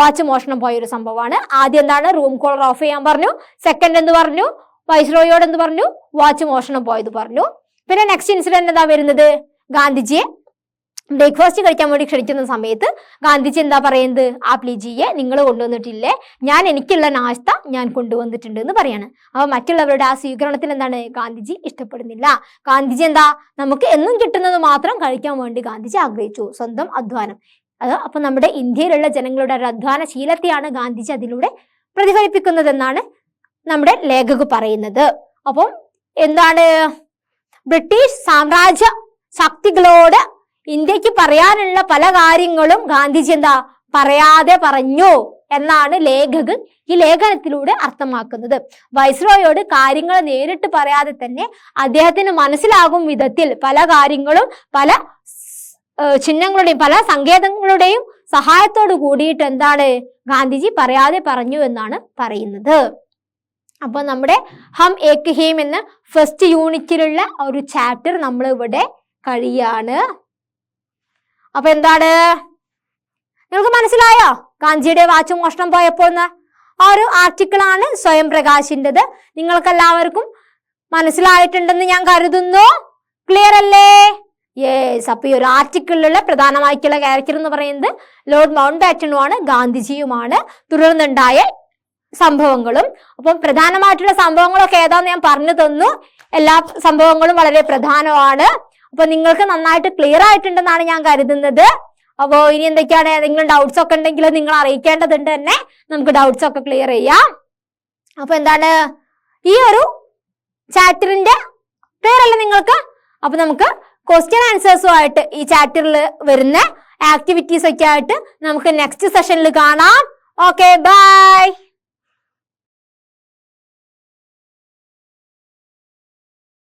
Speaker 1: വാച്ച് മോഷണം പോയൊരു സംഭവമാണ്. ആദ്യം എന്താണ് റൂം കോളർ ഓഫ് ചെയ്യാൻ പറഞ്ഞു. സെക്കൻഡ് എന്ത് പറഞ്ഞു, വൈസ്രോയോട് എന്ത് പറഞ്ഞു, വാച്ച് മോഷണം പോയത് പറഞ്ഞു. പിന്നെ നെക്സ്റ്റ് ഇൻസിഡന്റ് എന്താ വരുന്നത്, ഗാന്ധിജിയെ ബ്രേക്ക്ഫാസ്റ്റ് കഴിക്കാൻ വേണ്ടി ക്ഷണിക്കുന്ന സമയത്ത് ഗാന്ധിജി എന്താ പറയുന്നത്, ആ പ്ലീജിയെ നിങ്ങൾ കൊണ്ടുവന്നിട്ടില്ലേ, ഞാൻ എനിക്കുള്ള നാസ്ത ഞാൻ കൊണ്ടുവന്നിട്ടുണ്ട് എന്ന് പറയാണ്. അപ്പൊ മറ്റുള്ളവരുടെ ആ സ്വീകരണത്തിൽ എന്താണ് ഗാന്ധിജി ഇഷ്ടപ്പെടുന്നില്ല. ഗാന്ധിജി എന്താ നമുക്ക് എന്നും കിട്ടുന്നത് മാത്രം കഴിക്കാൻ വേണ്ടി ഗാന്ധിജി ആഗ്രഹിച്ചു, സ്വന്തം അധ്വാനം. അപ്പൊ നമ്മുടെ ഇന്ത്യയിലുള്ള ജനങ്ങളുടെ ഒരു അധ്വാന ശീലത്തെയാണ് ഗാന്ധിജി അതിലൂടെ പ്രതിഫലിപ്പിക്കുന്നതെന്നാണ് നമ്മുടെ ലേഖക് പറയുന്നത്. അപ്പം എന്താണ് ബ്രിട്ടീഷ് സാമ്രാജ്യ ശക്തികളോട് ഇന്ത്യക്ക് പറയാനുള്ള പല കാര്യങ്ങളും ഗാന്ധിജി എന്താ പറയാതെ പറഞ്ഞു എന്നാണ് ലേഖക് ഈ ലേഖനത്തിലൂടെ അർത്ഥമാക്കുന്നത്. വൈസ്രോയോട് കാര്യങ്ങൾ നേരിട്ട് പറയാതെ തന്നെ അദ്ദേഹത്തിന് മനസ്സിലാകും വിധത്തിൽ പല കാര്യങ്ങളും പല ചിഹ്നങ്ങളുടെയും പല സങ്കേതങ്ങളുടെയും സഹായത്തോട് കൂടിയിട്ട് എന്താണ് ഗാന്ധിജി പറയാതെ പറഞ്ഞു എന്നാണ് പറയുന്നത്. അപ്പൊ നമ്മുടെ ഹം ഏക് ഹേം എന്ന ഫസ്റ്റ് യൂണിറ്റിലുള്ള ഒരു ചാപ്റ്റർ നമ്മൾ ഇവിടെ കഴിയാണ്. അപ്പൊ എന്താണ് നിങ്ങൾക്ക് മനസ്സിലായോ ഗാന്ധിജിയുടെ വാച്ച് മോഷണം പോയപ്പോൾ ആ ഒരു ആർട്ടിക്കിൾ ആണ് സ്വയം പ്രകാശിൻ്റെത്. നിങ്ങൾക്ക് എല്ലാവർക്കും മനസ്സിലായിട്ടുണ്ടെന്ന് ഞാൻ കരുതുന്നു. ക്ലിയർ അല്ലേ? യെസ്. അപ്പൊ ഈ ഒരു ആർട്ടിക്കിളിലുള്ള പ്രധാനമായിട്ടുള്ള ക്യാരക്ടർ എന്ന് പറയുന്നത് ലോർഡ് മൗണ്ട് ബാറ്റനുമാണ്, ഗാന്ധിജിയുമാണ്. തുടർന്നുണ്ടായ സംഭവങ്ങളും. അപ്പം പ്രധാനമായിട്ടുള്ള സംഭവങ്ങളൊക്കെ ഏതാന്ന് ഞാൻ പറഞ്ഞു തന്നു. എല്ലാ സംഭവങ്ങളും വളരെ പ്രധാനമാണ്. അപ്പൊ നിങ്ങൾക്ക് നന്നായിട്ട് ക്ലിയർ ആയിട്ടുണ്ടെന്നാണ് ഞാൻ കരുതുന്നത്. അപ്പോൾ ഇനി എന്തൊക്കെയാണ് ഏതെങ്കിലും ഡൗട്ട്സ് ഒക്കെ ഉണ്ടെങ്കിൽ നിങ്ങൾ അറിയിക്കേണ്ടതുണ്ട് തന്നെ. നമുക്ക് ഡൗട്ട്സ് ഒക്കെ ക്ലിയർ ചെയ്യാം. അപ്പൊ എന്താണ് ഈ ഒരു ചാപ്റ്ററിന്റെ ക്ലിയർ അല്ലേ നിങ്ങൾക്ക്? അപ്പൊ നമുക്ക് ക്വസ്റ്റ്യൻ ആൻസേഴ്സുമായിട്ട് ഈ ചാപ്റ്ററിൽ വരുന്ന ആക്ടിവിറ്റീസ് ഒക്കെ ആയിട്ട് നമുക്ക് നെക്സ്റ്റ് സെഷനിൽ കാണാം. Okay, by.